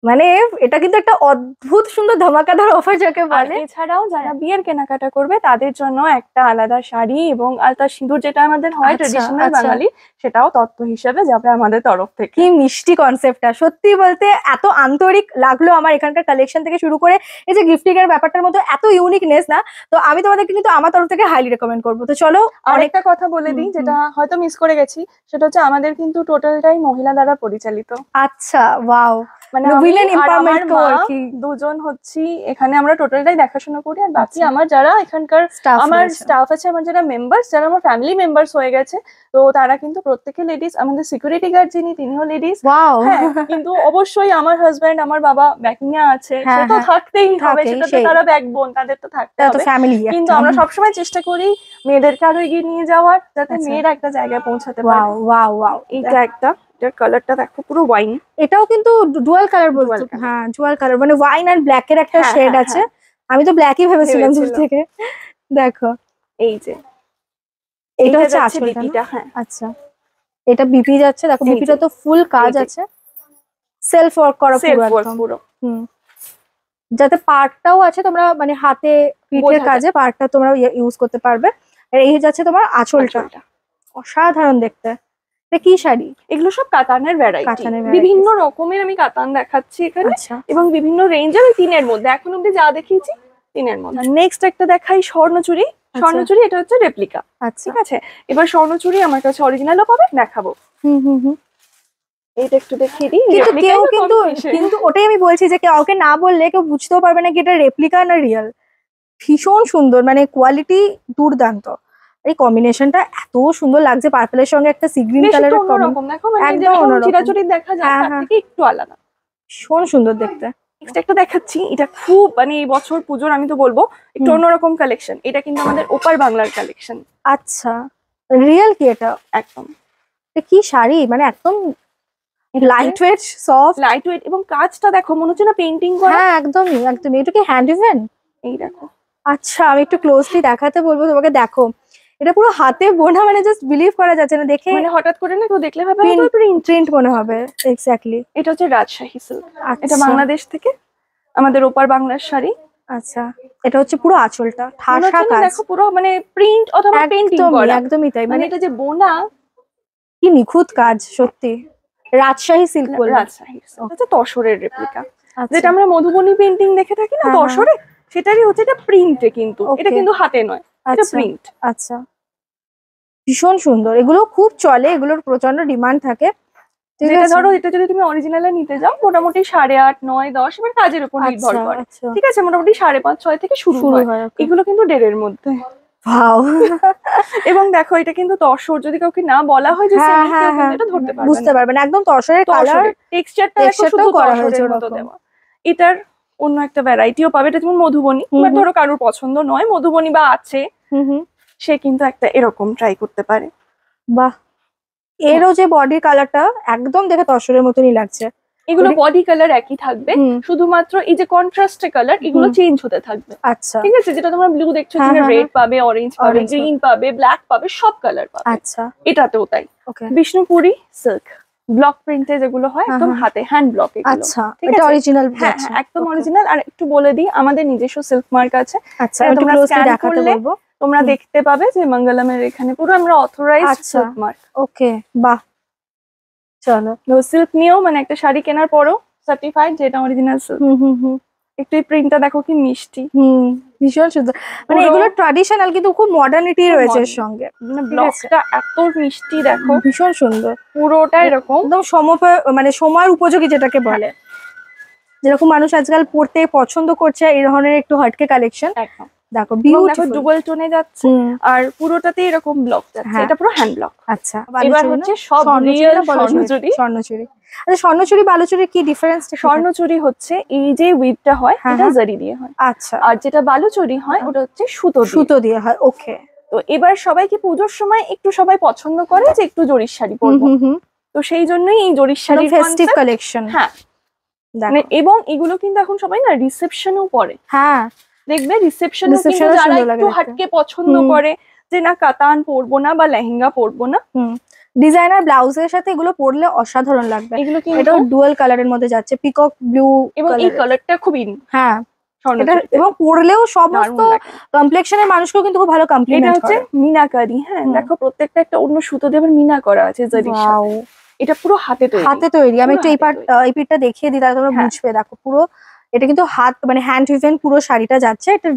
মানে এটা কিন্তু একটা অদ্ভুত সুন্দর ধামাকাদার অফার যাকে বলে। এছাড়াও যারা বিয়ের কেনাকাটা করবে তাদের জন্য একটা আলাদা শাড়ি এবং আলতা সিঁদুর, যেটা আমাদের হয় ট্রেডিশনাল বাঙালি, সেটাও তত্ত্ব হিসেবে যাবে আমাদের তরফ থেকে। কি মিষ্টি কনসেপ্টটা, সত্যি বলতে এত আন্তরিক লাগলো আমার এখানকার কালেকশন থেকে শুরু করে এই যে গিফটিং এর ব্যাপারটার মধ্যে এত ইউনিকনেস না। তো আমি তোমাদেরকে কিন্তু আমার তরফ থেকে হাইলি রেকমেন্ড করবো। তো চলো আরেকটা কথা বলে দিই, যেটা হয়তো মিস করে গেছি, সেটা হচ্ছে আমাদের কিন্তু টোটালটাই মহিলা দ্বারা পরিচালিত। আচ্ছা, ওয়াও, মানে দুজন হচ্ছি এখানে, আমরা টোটালটাই দেখাশোনা করি। আর বাকি আমার যারা এখানকার আমার স্টাফ আছে, আমার যারা মেম্বার্স, যারা আমার ফ্যামিলি মেম্বার্স হয়ে গেছে, তো তারা কিন্তু প্রত্যেকে লেডিস। আমাদের সিকিউরিটি গার্ড যিনি, তিনিও লেডিস। কিন্তু অবশ্যই আমার হাজবেন্ড, আমার বাবা ব্যাকিং এ আছে, সে তো থাকতেই হবে, সেটা তো তারা ব্যাকবোন, তাদের তো থাকতে হবে। কিন্তু আমরা সবসময় চেষ্টা করি মেয়েদেরকে আরো এগিয়ে নিয়ে যাওয়ার, যাতে মেয়েরা একটা জায়গায় পৌঁছাতে পারে। এইটা একটা, এটার কালারটা দেখো পুরো ওয়াইন, এটাও কিন্তু ডুয়াল কালার বলতে। হ্যাঁ, ডুয়াল কালার, মানে ওয়াইন আর ব্ল্যাক এর একটা শেড আছে। আমি তো ব্ল্যাকই ভেবেছিলাম দূর থেকে। দেখো, এই যে এটা হচ্ছে আঁচলটা। হ্যাঁ, আচ্ছা, এটা বিপি যাচ্ছে। দেখো, বিপিটা তো ফুল কাজ আছে, সেলফ ওয়ার্ক করা পুরো। যাতে পার্টটাও আছে, তোমরা মানে হাতে পিঠের কাজে পার্টটা তোমরা ইউজ করতে পারবে। আর এই যাচ্ছে তোমার আঁচলটা, অসাধারণ দেখতে। কি শাড়ি? এগুলো সব কাতানের ভ্যারাইটি, বিভিন্ন রকমের আমি কাতান দেখাচ্ছি এখানে, এবং বিভিন্ন রেঞ্জের। 3-এর মধ্যে এখন অব্দি যা দেখিয়েছি 3-এর মধ্যে। নেক্সট একটা দেখাই স্বর্ণচুরি। স্বর্ণচুরি, এটা হচ্ছে রেপ্লিকা, ঠিক আছে? এবার স্বর্ণচুরি আমার কাছে অরিজিনালও পাবে, দেখাবো। এইটা একটু দেখিয়ে দিই। কিন্তু ওটাই আমি বলছি যে কাউকে না বললে কেউ বুঝতেও পারবে না কি এটা রেপ্লিকা না রিয়েল। ভীষণ সুন্দর, মানে কোয়ালিটি দুর্দান্ত। এই কম্বিনেশনটা এত সুন্দর লাগছে, পার্পলের সঙ্গে একটা সি গ্রিন কালারের অন্যরকম। দেখো, মানে যেরকম চিরাচুরি দেখা যায় তার থেকে একটু আলাদা, ভীষণ সুন্দর দেখতে। নেক্সট একটা দেখাচ্ছি, এটা খুব মানে এই বছর পুজোর আমি তো বলবো একটু অন্যরকম কালেকশন। এটা কিন্তু আমাদের ওপার বাংলার কালেকশন। আচ্ছা, রিয়েল কি এটা? একদম। কি শাড়ি, মানে একদম light weight, soft, light weight, এবং কাজটা দেখো মনে হচ্ছে না পেইন্টিং করা। হ্যাঁ, একদমই একদমই। এটা কি হ্যান্ড ইভেন্ট? এই দেখো। আচ্ছা, আমি একটু ক্লোজলি দেখাতে বলবো তোমাকে। দেখো, এটা পুরো হাতে বোনা, মানে জাস্ট বিলিভ করা যাচ্ছে না দেখে। মানে হঠাৎ করে না কেউ দেখলে ভাবে প্রিন্ট মনে হবে। এক্স্যাক্টলি। এটা হচ্ছে রাজশাহী সিল্ক, এটা বাংলাদেশ থেকে আমাদের ওপার বাংলার শাড়ি। আচ্ছা, এটা হচ্ছে পুরো আঁচলটা ঠাসা কাজ। দেখো পুরো মানে প্রিন্ট অথবা পেইন্টিং করা, একদমই তাই। মানে এটা যে বোনা, কি নিখুঁত কাজ সত্যি। রাজশাহী সিল্ক বললেন। রাজশাহী হচ্ছে তসরের রেপ্লিকা, আচ্ছা। যেটা আমরা মধুবনী পেন্টিং দেখে থাকি না হ্যাঁ, তসরে, সেটারই হচ্ছে এটা প্রিন্টে, কিন্তু এটা Okay. কিন্তু হাতে নয়, এটা আচ্ছা প্রিন্ট। আচ্ছা, ভীষণ সুন্দর, এগুলো খুব চলে, এগুলোর প্রচন্ড ডিমান্ড থাকে। ঠিক যেটা আছে। ধরো এটা যদি তুমি অরিজিনালে নিতে যাও মোটামুটি 8.5, 9, 10 এবার কাজের উপর নির্ভর আচ্ছা করে, আচ্ছা, ঠিক আছে, মোটামুটি 5.5, 6 থেকে শুরু হয়। হয়। Okay. এগুলো কিন্তু 1.5 মধ্যে। ভাও। এবং দেখো এটা কিন্তু তসর, যদি কাউকে না বলা হয় যে হ্যাঁ সেমি, হ্যাঁ কেউ কিন্তু হ্যাঁ, এটা ধরতে পারবে বুঝতে না। পারবেন একদম তসরের কালার, টেক্সচারটা দেখো texture শুধু টাও করা হয়েছে তসরের মতো ওরকম। দেওয়া। এটার অন্য একটা ভ্যারাইটিও পাবে, এটা যেমন মধুবনী, হুম এবার হুম। ধরো কারোর পছন্দ নয় মধুবনী বা আছে, হুম, সে কিন্তু একটা এরকম ট্রাই করতে পারে। বাহ, এরও যে বডি কালারটা একদম দেখে তসরের মতনই লাগছে। এগুলো বডি কালার একই থাকবে, শুধুমাত্র এই যে কন্ট্রাস্টে কালার এগুলো চেঞ্জ হতে থাকবে। আচ্ছা ঠিক আছে, যেটা তোমরা ব্লু দেখছো হ্যাঁ, এখানে হ্যাঁ, রেড পাবে, অরেঞ্জ পাবে, Orange গ্রিন পাবে, ব্ল্যাক পাবে, সব কালার পাবে। আচ্ছা এটাতেও তাই। ওকে। বিষ্ণুপুরি সিল্ক ব্লক প্রিন্টে যেগুলো হয় একদম হাতে হ্যান্ড ব্লক এগুলো। আচ্ছা, ঠিক এটা আছে? অরিজিনাল হ্যাঁ হ্যাঁ, একদম অরিজিনাল। আর একটু বলে দিই, আমাদের নিজস্ব সিল্ক মার্ক আছে। আচ্ছা, এটা একটু তোমরা ক্লোজলি scan দেখাতে করলে বলবো। তোমরা দেখতে পাবে যে মঙ্গলমের এখানে পুরো আমরা অথরাইজড আচ্ছা সিল্ক মার্ক। ওকে, বাহ, চলো। সিল্ক নিয়েও মানে একটা শাড়ি কেনার পরও সার্টিফাইড যে এটা অরিজিনাল সিল্ক। হুম, একটু এই প্রিন্টটা দেখো কি মিষ্টি, ভীষণ সুন্দর, মানে পুরো- এগুলো ট্র্যাডিশনাল কিন্তু খুব মডার্নিটি খুব রয়েছে এর modern। সঙ্গে। মানে ঠিক আছে। ব্লকটা এত মিষ্টি দেখো, ভীষণ সুন্দর, পুরোটা এরকম। একদম মানে সময়ের উপযোগী যেটাকে বলে, যেরকম মানুষ আজকাল পড়তে পছন্দ করছে এই ধরনের একটু হটকে কালেকশন। একদম দেখো এবং দেখো বিউটিফুল। ডুয়াল টোনে যাচ্ছে, আর পুরোটাতে এরকম ব্লক যাচ্ছে, হ্যাঁ। এটা পুরো হ্যান্ড ব্লক। আচ্ছা, এবার হচ্ছে সব রিয়েল স্বর্ণচুরি। স্বর্ণচুরি, আচ্ছা স্বর্ণচুরি বালুচুরি কি ডিফারেন্স? স্বর্ণচুরি হচ্ছে এই যে উইভটা হয় হ্যাঁ, এটা হ্যাঁ। জারি দিয়ে হয়, আচ্ছা, আর যেটা বালুচুরি হয় ওটা হচ্ছে সুতো দিয়ে। সুতো দিয়ে হয়, ওকে। তো এবার সবাইকে পুজোর সময় একটু সবাই পছন্দ করে যে একটু জরির শাড়ি পরবো, তো সেই জন্যই এই জরির শাড়ির ফেস্টিভ concept। কালেকশন। হ্যাঁ, মানে এবং এগুলো কিন্তু এখন সবাই না রিসেপশনেও পরে। হ্যাঁ, দেখবে রিসেপশনেও কিন্তু Reception-এও যারা সুন্দর লাগে একটু দেখতে। হাটকে পছন্দ করে যে না কাতান পরবো না বা লেহেঙ্গা পরবো না, ডিজাইনার ব্লাউজের সাথে এগুলো পরলে অসাধারণ লাগবে। এগুলো এটাও কিন্তু ডুয়াল কালারের মধ্যে যাচ্ছে, পিকক ব্লু এবং এই কালারটা খুব ইন হ্যাঁ, এটা স্বর্ণচুরিতে। এবং পরলেও সমস্ত দারুণ লাগে। কমপ্লেক্সনের মানুষকেও কিন্তু খুব ভালো এটা কমপ্লিমেন্ট হচ্ছে করে। মিনাকারি। হ্যাঁ দেখো প্রত্যেকটা একটা অন্য সুতো দিয়ে আবার মিনা করা আছে জারির Wow, সাথে। এটা পুরো হাতে তৈরি। হাতে তৈরি। আমি পুরো একটু এই হাতে পার্ট তৈরি। এই পিঠটা দেখিয়ে দিই তাহলে তোমরা হ্যাঁ। বুঝবে। দেখো পুরো এটা কিন্তু হাত মানে হ্যান্ড উইভেন পুরো শাড়িটা যাচ্ছে, এটা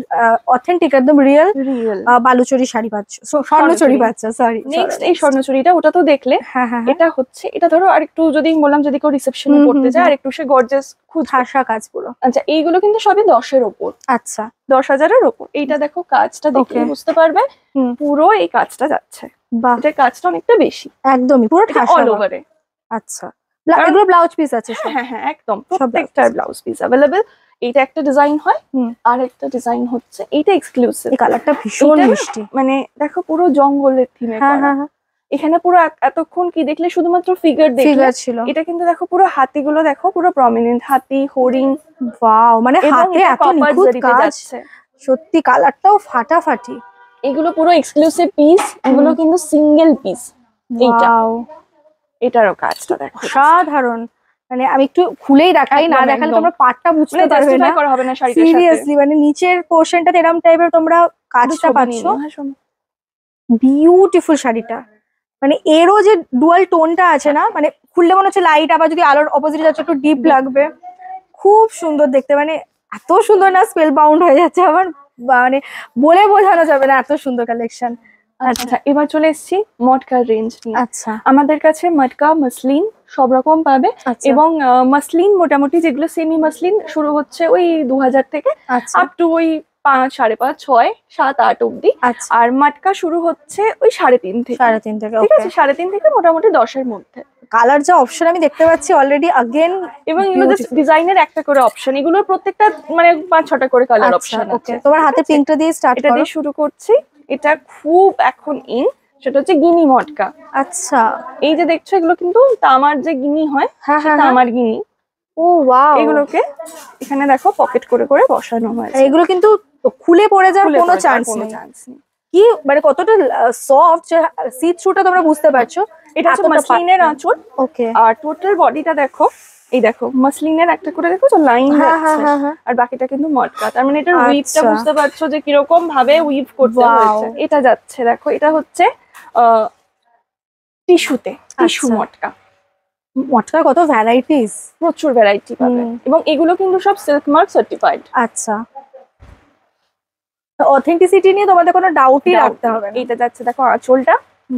অথেন্টিক একদম রিয়েল রিয়েল বালুচরি শাড়ি পাচ্ছ, স্বর্ণচুরি পাচ্ছ, সরি। নেক্সট এই স্বর্ণচুরিটা, ওটা তো দেখলে। হ্যাঁ হ্যাঁ, এটা হচ্ছে, এটা ধরো আর একটু যদি বললাম যদি কেউ রিসেপশনে পড়তে চায় আর একটু সে গর্জিয়াস খুঁজবে, ঠাসা কাজ পুরো। আচ্ছা এইগুলো কিন্তু সবই 10-এর ওপর, আচ্ছা 10,000-এর ওপর। এইটা দেখো কাজটা দেখলে Okay. বুঝতে পারবে হুম। পুরো এই কাজটা যাচ্ছে, বাহ, এটার কাজটা অনেকটা বেশি, একদমই পুরো ঠাসা অল work। ওভারে। আচ্ছা, কারণ- এগুলো ব্লাউজ পিস আছে সব? হ্যাঁ হ্যাঁ একদম, blouse প্রত্যেকটার ব্লাউজ পিস অ্যাভেলেবেল। এইটা একটা ডিজাইন হয়, হুম। আর একটা ডিজাইন হচ্ছে এইটা এক্সক্লুসিভ। এই কালারটা ভীষণ এইটা না, মিষ্টি। মানে দেখো পুরো জঙ্গলের থিমে হ্যাঁ করা। হ্যাঁ হ্যাঁ, এখানে পুরো এতক্ষণ কি দেখলে শুধুমাত্র ফিগার দেখলে, ফিগার ছিল। এটা কিন্তু দেখো পুরো হাতিগুলো দেখো পুরো প্রমিনেন্ট হাতি, হরিণ, ওয়াও, মানে এবং হাতে এটা এত কপার নিখুঁত জারিতে কাজ, যাচ্ছে। সত্যি কালারটাও ফাটাফাটি। এগুলো পুরো এক্সক্লুসিভ পিস, এগুলো কিন্তু সিঙ্গেল পিস। এইটা ওয়াও, এটারও কাজটা দেখো, অসাধারণ। মানে আমি একটু খুলেই দেখাই, না একদম, দেখালে একদম। তোমরা পাটটা বুঝতে মানে পারবে জাস্টিফাই না করা হবে না শাড়িটার সাথে। সিরিয়াসলি। মানে নিচের পোর্শনটাতে এরকম টাইপের তোমরা কাজটা ছবি পাচ্ছ, নিয়ে নাও, হ্যাঁ, শোনো। বিউটিফুল শাড়িটা। মানে এরও যে ডুয়াল টোনটা আছে না, মানে খুললে মনে হচ্ছে লাইট, আবার যদি আলোর অপোজিটে যাচ্ছে একটু ডিপ লাগবে, খুব সুন্দর দেখতে। মানে এত সুন্দর না, স্পেল বাউন্ড হয়ে যাচ্ছে আমার, মানে বলে বোঝানো যাবে না এত সুন্দর কালেকশন। আচ্ছা এবার চলে এসেছি মটকার রেঞ্জ নিয়ে। আচ্ছা আমাদের কাছে মটকা, মসলিন সব রকম পাবে। আচ্ছা, এবং মসলিন মোটামুটি যেগুলো সেমি মসলিন শুরু হচ্ছে ওই 2000 থেকে আচ্ছা আপ টু ওই 5, 5.5, 6, 7, 8 অব্দি। আচ্ছা, আর মটকা শুরু হচ্ছে ওই 3.5 থেকে। 3.5 থেকে, ঠিক ওকে। আছে, 3.5 থেকে মোটামুটি 10-এর মধ্যে। কালার যা অপশন আমি দেখতে পাচ্ছি অলরেডি, আগেন এবং এগুলো জাস্ট ডিজাইনের একটা করে অপশন, এগুলো প্রত্যেকটা মানে 5-6টা করে কালার অপশন ওকে। আছে। তোমার হাতে পিঙ্কটা দিয়ে স্টার্ট এটা করো। দিয়ে শুরু করছি। এটা খুব এখন ইন, সেটা হচ্ছে গিনি মটকা। আচ্ছা, এই যে দেখছো এগুলো কিন্তু তামার যে গিনি হয়, হ্যাঁ হ্যাঁ, তামার গিনি। ও ওয়াও, এগুলোকে এখানে দেখো পকেট করে করে বসানো হয়েছে। এগুলো কিন্তু খুলে পড়ে যাওয়ার খুলে কোনো পড়ে যাওয়ার চান্স কোনো নেই। চান্স নেই। কি মানে কতটা সফট, সি থ্রুটা তোমরা বুঝতে পারছো। এটা হচ্ছে মসলিনের আঁচল। ওকে, আর টোটাল বডিটা দেখো, এই দেখো মসলিনের একটা করে দেখো তো লাইন হ্যাঁ যাচ্ছে, হ্যাঁ হ্যাঁ, আর বাকিটা কিন্তু মটকা। তার মানে এটার উইভটা আচ্ছা। বুঝতে পারছো যে কিরকম ভাবে উইভ করতে Wow. হয়েছে। এটা যাচ্ছে দেখো, এটা হচ্ছে টিস্যুতে, টিস্যু আচ্ছা। মটকা। মটকার কত ভ্যারাইটিস, প্রচুর ভ্যারাইটি পাবে। এবং এগুলো কিন্তু সব সিল্ক মার্ক সার্টিফাইড। আচ্ছা, অথেন্টিসিটি নিয়ে তোমাদের কোনো ডাউটই রাখতে হবে না। এইটা যাচ্ছে দেখো আঁচলটা,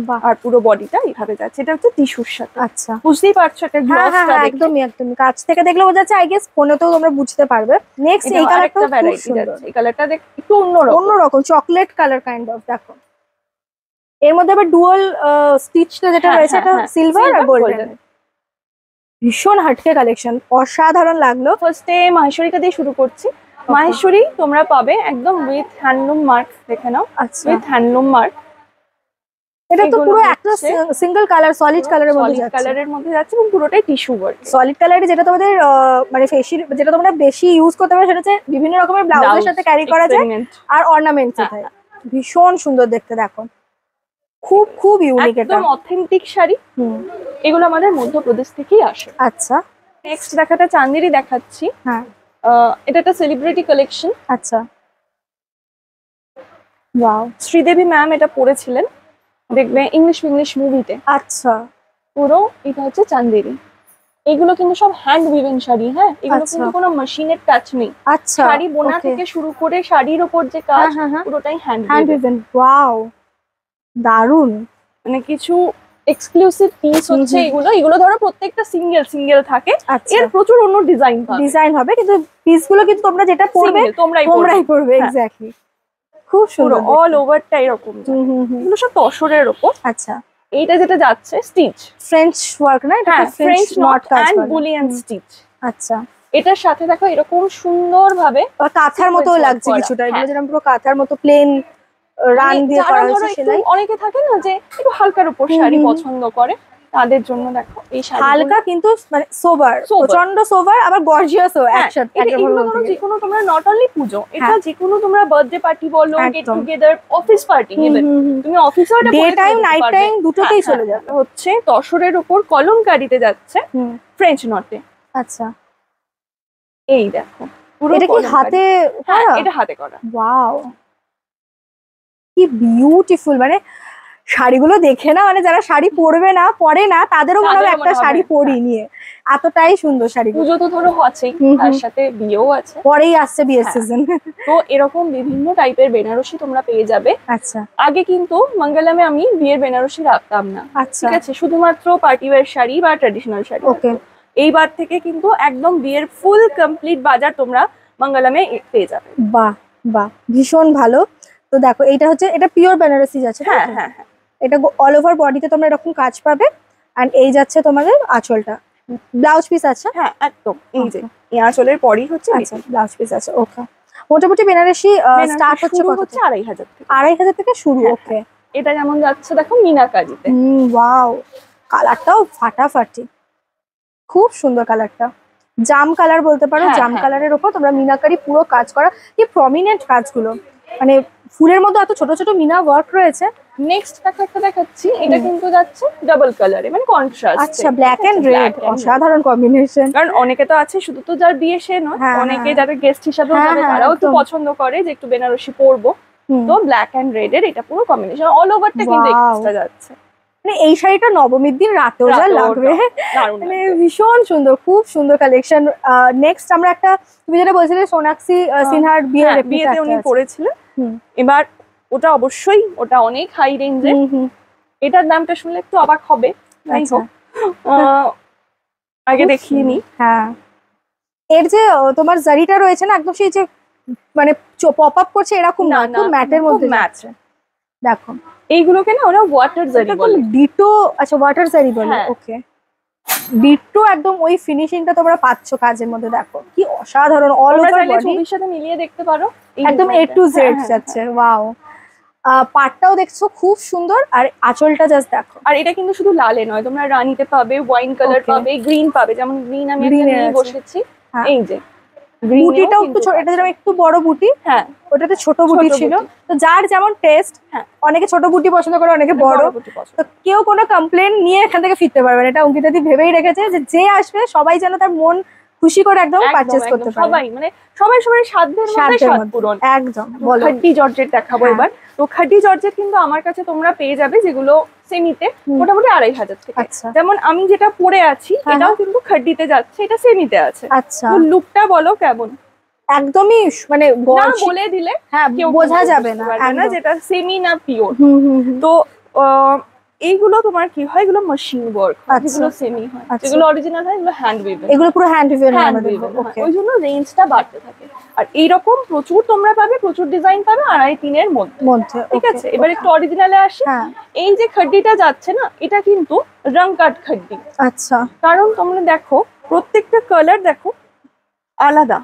বাহ, আর পুরো বডিটা এইভাবে যাচ্ছে। এটা হচ্ছে টিস্যুর সাথে। আচ্ছা, বুঝতেই পারছো একটা হ্যাঁ গ্লসটা হ্যাঁ দেখে। একদমই একদমই, কাছ থেকে দেখলে বোঝা যাচ্ছে, আই গেস ফোনেতেও তোমরা বুঝতে পারবে। নেক্সট এই কালারটা একটা ভ্যারাইটি যাচ্ছে। এই কালারটা দেখ একটু অন্যরকম, অন্যরকম চকলেট কালার কাইন্ড অফ। দেখো এর মধ্যে আবার ডুয়াল স্টিচটা যেটা হ্যাঁ, রয়েছে, হ্যাঁ, এটা হ্যাঁ, সিলভার আর silver, গোল্ডেন। golden। ভীষণ হাটকে কালেকশন, অসাধারণ লাগলো। ফার্স্টে মাহেশ্বরীটা দিয়ে শুরু করছি। মাহেশ্বরী তোমরা পাবে একদম উইথ হ্যান্ডলুম মার্ক, দেখে নাও, আচ্ছা, উইথ হ্যান্ডলুম মার্ক। এটা তো এগুলো পুরো একটা হচ্ছে সিঙ্গেল কালার, সলিড কালারের মধ্যে সলিড যাচ্ছে। কালারের মধ্যে যাচ্ছে এবং পুরোটাই টিস্যু ওয়ার্ক। সলিড কালারে যেটা তোমাদের মানে ফেশিয়াল, যেটা তোমরা বেশি ইউজ করতে পারো সেটা হচ্ছে বিভিন্ন রকমের ব্লাউজের সাথে ক্যারি করা যায় আর অর্নামেন্টস হ্যাঁ, থাকে। ভীষণ সুন্দর দেখতে, দেখো খুব খুব ইউনিক এটা। একদম অথেন্টিক শাড়ি। এগুলো আমাদের মধ্যপ্রদেশ থেকেই আসে। আচ্ছা, নেক্সট দেখাতে চান্দেরি দেখাচ্ছি। হ্যাঁ, এটা একটা সেলিব্রিটি কালেকশন। আচ্ছা, ওয়াও, শ্রীদেবী ম্যাম এটা পরেছিলেন, দেখবে ইংলিশ মুভিতে। আচ্ছা, পুরো এটা হচ্ছে চান্দেরি। এগুলো কিন্তু সব হ্যান্ড উইভেন শাড়ি। হ্যাঁ, এগুলো আচ্ছা। কিন্তু কোনো মেশিনের টাচ নেই। আচ্ছা, শাড়ি বোনা okay. থেকে শুরু করে শাড়ির ওপর যে কাজ, হ্যাঁ, হ্যাঁ, পুরোটাই হ্যান্ড হ্যান্ড উইভেন। উইভেন, ওয়াও, দারুন। মানে কিছু এক্সক্লুসিভ পিস হচ্ছে এগুলো। এগুলো ধরো প্রত্যেকটা সিঙ্গেল সিঙ্গেল থাকে, আচ্ছা, এর প্রচুর অন্য ডিজাইন পাবে। ডিজাইন হবে কিন্তু পিসগুলো কিন্তু তোমরা যেটা পরবে Single, তোমরাই পরবে, হ্যাঁ। এক্স্যাক্টলি। খুব পুরো সুন্দর অল ওভারটা এরকম যায়। এগুলো সব তসরের ওপর। আচ্ছা, এইটা যেটা যাচ্ছে স্টিচ, ফ্রেঞ্চ ওয়ার্ক না, এটা হ্যাঁ, ফ্রেঞ্চ ফ্রেঞ্চ নট নট কাজ এন্ড বলে। Boolean stitch. আচ্ছা, এটার সাথে দেখো এরকম সুন্দর ভাবে আর কাঁথার মতো sequence work লাগছে করা। কিছুটা, এগুলো হ্যাঁ। যেরকম পুরো কাঁথার মতো প্লেন রান দিয়ে যারা করা ধরো হয়েছে একটু সেলাই। অনেকে থাকে না যে একটু হালকার উপর শাড়ি পছন্দ করে, তাদের জন্য দেখো এই শাড়িগুলো। হালকা কিন্তু মানে সোবার, Sober। প্রচন্ড সোবার, আবার গর্জিয়াসও হ্যাঁ, একসাথে। এগুলো ধরো যেকোনো তোমরা নট অনলি পুজো, এটা হ্যাঁ। যেকোনো তোমরা বার্থডে পার্টি বলো, গেট একদম। টুগেদার, অফিস পার্টি, তুমি অফিসেও এটা ডে পরে টাইম চলে যেতে নাইট পারবে। টাইম দুটোতেই হ্যাঁ, চলে যাবে। হচ্ছে তসরের উপর কলমকারিতে যাচ্ছে ফ্রেঞ্চ নটে। আচ্ছা, এই দেখো পুরো এটা কি কলমকারি। হাতে হ্যাঁ, করা? এটা হাতে করা। ওয়াও, কি বিউটিফুল। মানে শাড়িগুলো দেখে না, মানে যারা শাড়ি পরে না তাদেরও মনে হবে তাদেরও একটা মনে হবে, শাড়ি পরি নিয়ে, এতটাই সুন্দর শাড়িগুলো। পুজো তো ধরো আছেই, তার সাথে বিয়েও আছে। পরেই আসছে বিয়ের হ্যাঁ। সিজন। তো এরকম বিভিন্ন টাইপের বেনারসি তোমরা পেয়ে যাবে। আচ্ছা, আগে কিন্তু মঙ্গলামে আমি বিয়ের বেনারসি রাখতাম না, আচ্ছা, ঠিক আছে, শুধুমাত্র পার্টি ওয়্যার শাড়ি বা ট্র্যাডিশনাল শাড়ি। ওকে, এইবার থেকে কিন্তু একদম বিয়ের ফুল কমপ্লিট বাজার তোমরা মঙ্গলামে পেয়ে যাবে। বাহ বাহ, ভীষণ ভালো। তো দেখো এইটা হচ্ছে, এটা পিওর বেনারসি যাচ্ছে, তাই হ্যাঁ তো? হ্যাঁ হ্যাঁ, এটা অল ওভার বডিতে তোমরা এরকম কাজ পাবে। এন্ড এই যাচ্ছে তোমাদের আঁচলটা, ব্লাউজ পিস আছে। হ্যাঁ একদম। এই যে এই আঁচলের পরই হচ্ছে আচ্ছা, ব্লাউজ পিস আছে, ওকে। মোটামুটি বেনারসি স্টার্ট হচ্ছে শুরু কত হচ্ছে থেকে? 2500 থেকে। 2500 থেকে শুরু, হ্যাঁ, ওকে। এটা যেমন যাচ্ছে দেখো মিনাকারিতে। ওয়াও, কালারটাও ফাটাফাটি, খুব সুন্দর কালারটা। জাম কালার বলতে পারো, হ্যাঁ, জাম হ্যাঁ। কালারের ওপর তোমরা মিনাকারি পুরো কাজ করা, কি প্রমিনেন্ট কাজগুলো, মানে ফুলের মধ্যে এত ছোট ছোট মিনা ওয়ার্ক রয়েছে। নেক্সট দেখো একটা দেখাচ্ছি, এটা কিন্তু যাচ্ছে ডাবল কালারে, মানে কন্ট্রাস্ট। আচ্ছা, ব্ল্যাক এন্ড রেড, অসাধারণ কম্বিনেশন। কারণ অনেকে তো আছে শুধু তো যার বিয়ে সে নয়, হ্যাঁ, অনেকে হ্যাঁ। যাদের গেস্ট হিসাবে হ্যাঁ, যাবে হ্যাঁ, তারাও একটু একদম। পছন্দ করে যে একটু বেনারসি পরবো। তো ব্ল্যাক এন্ড রেড এর এটা পুরো কম্বিনেশন, অল ওভারটা কিন্তু Wow. এক্সট্রা যাচ্ছে। মানে এই শাড়িটা নবমীর দিন রাতেও যা রাতেও লাগবে, দারুণ মানে লাগবে। ভীষণ সুন্দর, খুব সুন্দর কালেকশন। নেক্সট আমরা একটা, তুমি যেটা বলছিলে সোনাক্ষী সিনহার বিয়ের হ্যাঁ, replica বিয়েতে উনি একটা আছে। পরেছিলেন। হুম। এবার ওটা অবশ্যই ওটা অনেক হাই রেঞ্জে। এটার দামটা শুনলে একটু অবাক হবে, যাই আচ্ছা। হোক আগে খুব দেখিয়ে নি। হ্যাঁ, এর যে তোমার জারিটা রয়েছে না, একদম সেই যে মানে পপ আপ করছে এরকম না, খুব ম্যাটের মধ্যে ম্যাচ। যাচ্ছে। দেখো এইগুলোকে না ওরা ওয়াটার জারি বলে। ডিটো, আচ্ছা ওয়াটার জারি বলে, হ্যাঁ। ওকে। ডিটো একদম ওই ফিনিশিংটা তোমরা পাচ্ছ কাজের মধ্যে, দেখো কি অসাধারণ, অল তোমরা ওভার চাইলে বডি ছবির সাথে মিলিয়ে দেখতে পারো। এই একদম A ডিজাইনটা। to Z হ্যাঁ, হ্যাঁ, যাচ্ছে, ওয়াও। পাটটাও দেখছো খুব সুন্দর, আর আঁচলটা জাস্ট দেখো। আর এটা কিন্তু শুধু লালে নয়, তোমরা রানীতে পাবে, ওয়াইন কালার Okay. পাবে, গ্রিন পাবে, যেমন গ্রিন আমি একটা Green এর নিয়ে আছে। বসেছি। হ্যাঁ। এই যে গ্রিন বুটিটাও একটু ছোট, এটা যেরকম একটু বড় বুটি, হ্যাঁ, ওটাতে ছোট বুটি ছোট ছিল। বুটি। তো যার যেমন টেস্ট, হ্যাঁ। অনেকে ছোট বুটি পছন্দ করে, অনেকে বড়। বুটি পছন্দ। তো কেউ কোনো কমপ্লেন নিয়ে এখান থেকে ফিরতে পারবে না, এটা অঙ্কিতা দি ভেবেই রেখেছে যে আসবে সবাই যেন তার মন খুশি করে একদম একদম, পারচেজ একদম, করতে পারে। সবাই মানে সবাই সাধ্যের মধ্যে সাধ্যের স্বাদ মধ্যে, পূরণ। একদম। বলো। খাড্ডি জর্জেট দেখাবো হ্যাঁ। এবার। তো খাড্ডি জর্জেট কিন্তু আমার কাছে তোমরা পেয়ে যাবে, যেগুলো সেমিতে মোটামুটি 2500 থেকে। আচ্ছা যেমন আমি যেটা পরে আছি এটাও কিন্তু খাড্ডিতে যাচ্ছে, এটা সেমিতে আছে। আচ্ছা তো লুকটা বলো কেমন? একদমই মানে না বলে দিলে হ্যাঁ কেউ বোঝা যাবে বুঝতে না পারবে না একদম। যেটা সেমি না পিওর। হুম। তো এইগুলো তোমার কি হয়, এগুলো মেশিন ওয়ার্ক, আচ্ছা। যেগুলো সেমি হয়। আচ্ছা। যেগুলো অরিজিনাল হয় এগুলো হ্যান্ড উইভেন, এগুলো পুরো হ্যান্ড উইভেন ওকে। ওই জন্য রেঞ্জটা বাড়তে থাকে। আর এইরকম প্রচুর তোমরা পাবে, প্রচুর ডিজাইন পাবে 2.5-3 এর মধ্যে। ঠিক আছে, এবার একটু অরিজিনালে আসি। হ্যাঁ এই যে খাড্ডিটা যাচ্ছে না, এটা কিন্তু রং কাট খাড্ডি। আচ্ছা কারণ তোমরা দেখো প্রত্যেকটা কালার দেখো আলাদা,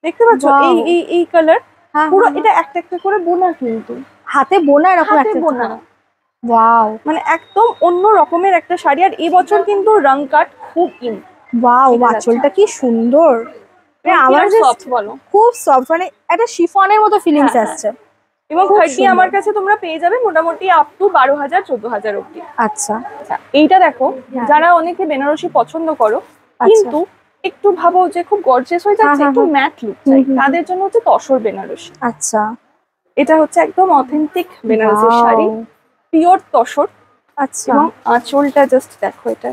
দেখতে পাচ্ছ? এই এই এই কালার পুরো এটা একটা একটা করে বোনা, কিন্তু হাতে বোনা এরকম হাতে একটা বোনা। ওয়াও মানে একদম অন্য রকমের একটা শাড়ি। আর এই বছর কিন্তু রং কাট খুব ইন। ওয়াও আঁচলটা কি সুন্দর, আমার সফট বলো, খুব সফট, মানে একটা শিফনের মতো ফিলিংস হ্যাঁ, আসছে। এবং খাড্ডি আমার কাছে তোমরা পেয়ে যাবে মোটামুটি আপ টু 12,000-14,000 অবধি। আচ্ছা এইটা দেখো, যারা অনেকে বেনারসি পছন্দ করো কিন্তু একটু ভাবো যে খুব গর্জিয়াস হয়ে যাচ্ছে, একটু ম্যাট লুক চাই, তাদের জন্য হচ্ছে তসর বেনারসি। আচ্ছা এটা হচ্ছে একদম অথেন্টিক বেনারসি শাড়ি, পিওর তসর। আচ্ছা এবং আঁচলটা জাস্ট দেখো, এটা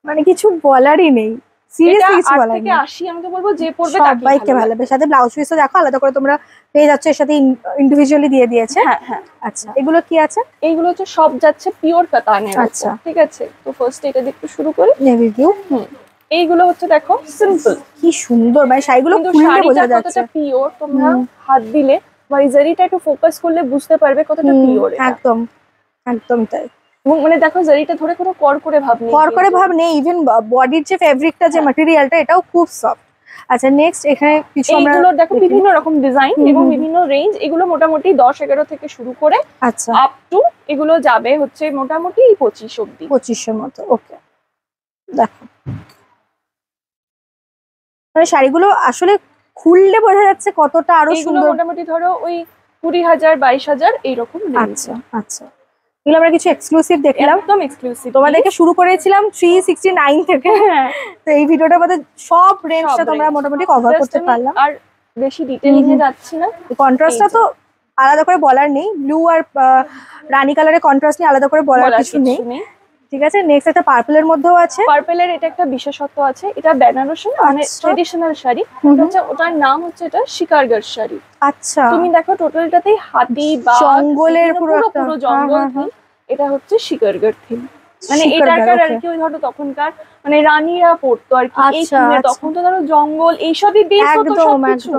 মানে কিছু বলারই নেই, সিরিয়াসলি কিছু 8 বলার থেকে নেই। 80 আমি তো বলবো যে পড়বে সবাইকে ভালো লাগবে। সাথে ব্লাউজ পিসও দেখো আলাদা করে তোমরা পেয়ে যাচ্ছ, এর সাথে ইন্ডিভিজুয়ালি দিয়ে দিয়েছে। হ্যাঁ হ্যাঁ। আচ্ছা এগুলো কি আছে? এইগুলো হচ্ছে সব যাচ্ছে পিওর কাতানের। আচ্ছা ঠিক আছে, তো ফার্স্ট এটা দিয়ে একটু শুরু করি। Navy blue. এইগুলো হচ্ছে দেখো সিম্পল, কি সুন্দর, মানে শাড়িগুলো খুললে বোঝা যাচ্ছে কতটা পিওর। তোমরা হাত দিলে বা এই জারিটা একটু ফোকাস করলে বুঝতে পারবে কতটা পিওর। একদম একদম তাই। এবং মানে দেখো জারিটা ধরে কোনো কর করে ভাব নেই, কর করে ভাব নেই। ইভেন বডির যে ফেব্রিকটা, যে ম্যাটেরিয়ালটা, এটাও খুব সফট। আচ্ছা নেক্সট এখানে কিছু আমরা এইগুলো দেখো বিভিন্ন রকম ডিজাইন এবং বিভিন্ন রেঞ্জ। এগুলো মোটামুটি 10-11 থেকে শুরু করে আচ্ছা আপ টু এগুলো যাবে হচ্ছে মোটামুটি 25 অবধি। 2500 মতো। ওকে দেখো, মানে শাড়িগুলো আসলে খুললে বোঝা যাচ্ছে কতটা আরো সুন্দর। মোটামুটি ধরো ওই 20,000-22,000 এইরকম। আচ্ছা আচ্ছা, এগুলো আমরা কিছু এক্সক্লুসিভ দেখলাম, একদম এক্সক্লুসিভ। তোমাদেরকে শুরু করেছিলাম 369 থেকে। তো এই ভিডিওটার মধ্যে সব রেঞ্জটা তোমরা মোটামুটি কভার করতে পারলাম। আর বেশি ডিটেইলিং এ যাচ্ছি না। কন্ট্রাস্টটা তো আলাদা করে বলার নেই, ব্লু আর রানী কালারের কন্ট্রাস্ট নিয়ে আলাদা করে বলার কিছু নেই। ঠিক আছে, নেক্সট একটা পার্পলের মধ্যেও আছে। পার্পলের এটা একটা বিশেষত্ব আছে, এটা বেনারসি মানে ট্রেডিশনাল শাড়ি। হচ্ছে ওটার নাম হচ্ছে এটা শিকারগড় শাড়ি। আচ্ছা তুমি দেখো টোটালটাতেই হাতি বা জঙ্গলের পুরো জঙ্গল থিম। এটা হচ্ছে শিকারগড় থিম, মানে এটাকার আর কি ওই ধরো তখনকার মানে রানীরা পড়তো আর কি এই থিমে। তখন তো ধরো জঙ্গল এইসবই বেস হতো সবকিছু।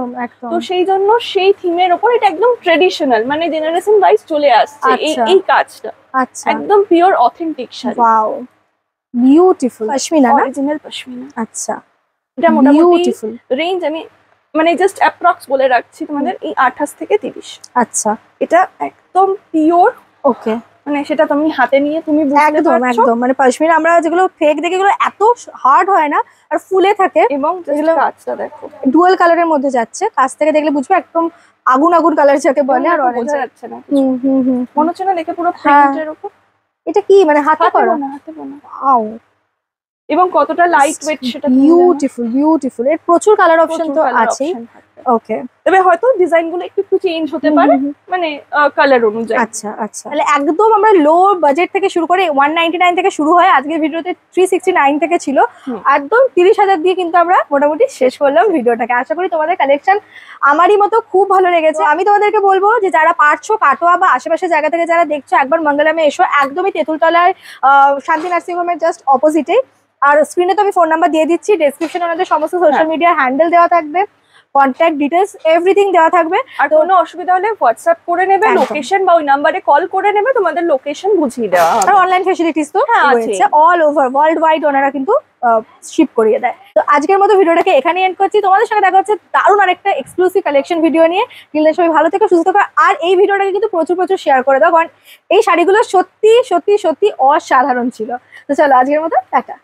তো সেই জন্য সেই থিমের উপর এটা একদম ট্রেডিশনাল, মানে জেনারেশন ওয়াইজ চলে আসছে এই কাজটা। আচ্ছা একদম pure authentic sari. Wow beautiful pashmina না? অরিজিনাল পশমিনা। আচ্ছা এটা মোটামুটি রেঞ্জ আমি মানে জাস্ট অ্যাপ্রক্স বলে রাখছি তোমাদের, এই 28 থেকে 30। আচ্ছা এটা একদম পিওর। ওকে, মানে সেটা তুমি হাতে নিয়ে তুমি বুঝতে পারছো একদম। মানে পশমিনা আমরা যেগুলো ফেক দেখি এগুলো এত হার্ড হয় না আর ফুলে থাকে। এবং এগুলো কাজটা দেখো ডুয়াল কালারের মধ্যে যাচ্ছে, কাছ থেকে দেখলে বুঝবে একদম আগুন আগুন কালার যাকে বলে। আর অরেঞ্জ বোঝা যাচ্ছে না, মনে হচ্ছে না দেখে পুরো প্রিন্টের উপর। এটা কি মানে হাতে করা? হাতে বোনা। ওয়াও, এবং কতটা লাইট ওয়েট সেটা বিউটিফুল। এর প্রচুর কালার অপশন তো আছেই। ওকে, তবে হয়তো ডিজাইন গুলো একটু চেঞ্জ হতে পারে মানে কালার অনুযায়ী। আচ্ছা আচ্ছা, তাহলে একদম আমরা লো বাজেট থেকে শুরু করে 199 থেকে শুরু হয়। আজকের ভিডিওতে 369 থেকে ছিল, একদম 30,000 দিয়ে কিন্তু আমরা মোটামুটি শেষ করলাম ভিডিওটাকে। আশা করি তোমাদের কালেকশন আমারই মতো খুব ভালো লেগেছে। আমি তোমাদেরকে বলবো যে যারা পারছো কাটোয়া বা আশেপাশের জায়গা থেকে যারা দেখছো, একবার মঙ্গলামে এসো, একদমই তেঁতুলতলায় শান্তি নার্সিং হোমের জাস্ট অপোজিটে। আর স্ক্রিনে তো আমি ফোন নাম্বার দিয়ে দিচ্ছি, ডেসক্রিপশনে ওনাদের সমস্ত সোশ্যাল মিডিয়ার হ্যান্ডেল দেওয়া থাকবে, কন্ট্যাক্ট ডিটেলস এভরিথিং দেওয়া থাকবে। আর কোনো অসুবিধা হলে হোয়াটসঅ্যাপ করে নেবে লোকেশন, বা ওই নাম্বারে কল করে নেবে, তোমাদের লোকেশন বুঝিয়ে দেওয়া হবে। আর অনলাইন ফ্যাসিলিটিস তো রয়েছে, অল ওভার ওয়ার্ল্ড ওয়াইড ওনারা কিন্তু শিপ করিয়ে দেয়। তো আজকের মতো ভিডিওটাকে এখানে এন্ড করছি। তোমাদের সঙ্গে দেখা হচ্ছে দারুণ আরেকটা এক্সক্লুসিভ কালেকশন ভিডিও নিয়ে। কিন্তু সবাই ভালো থেকো, সুস্থ থাকো। আর এই ভিডিওটাকে কিন্তু প্রচুর শেয়ার করে দাও, কারণ এই শাড়িগুলো সত্যি অসাধারণ ছিল। তো চলো আজকের মতো টাটা।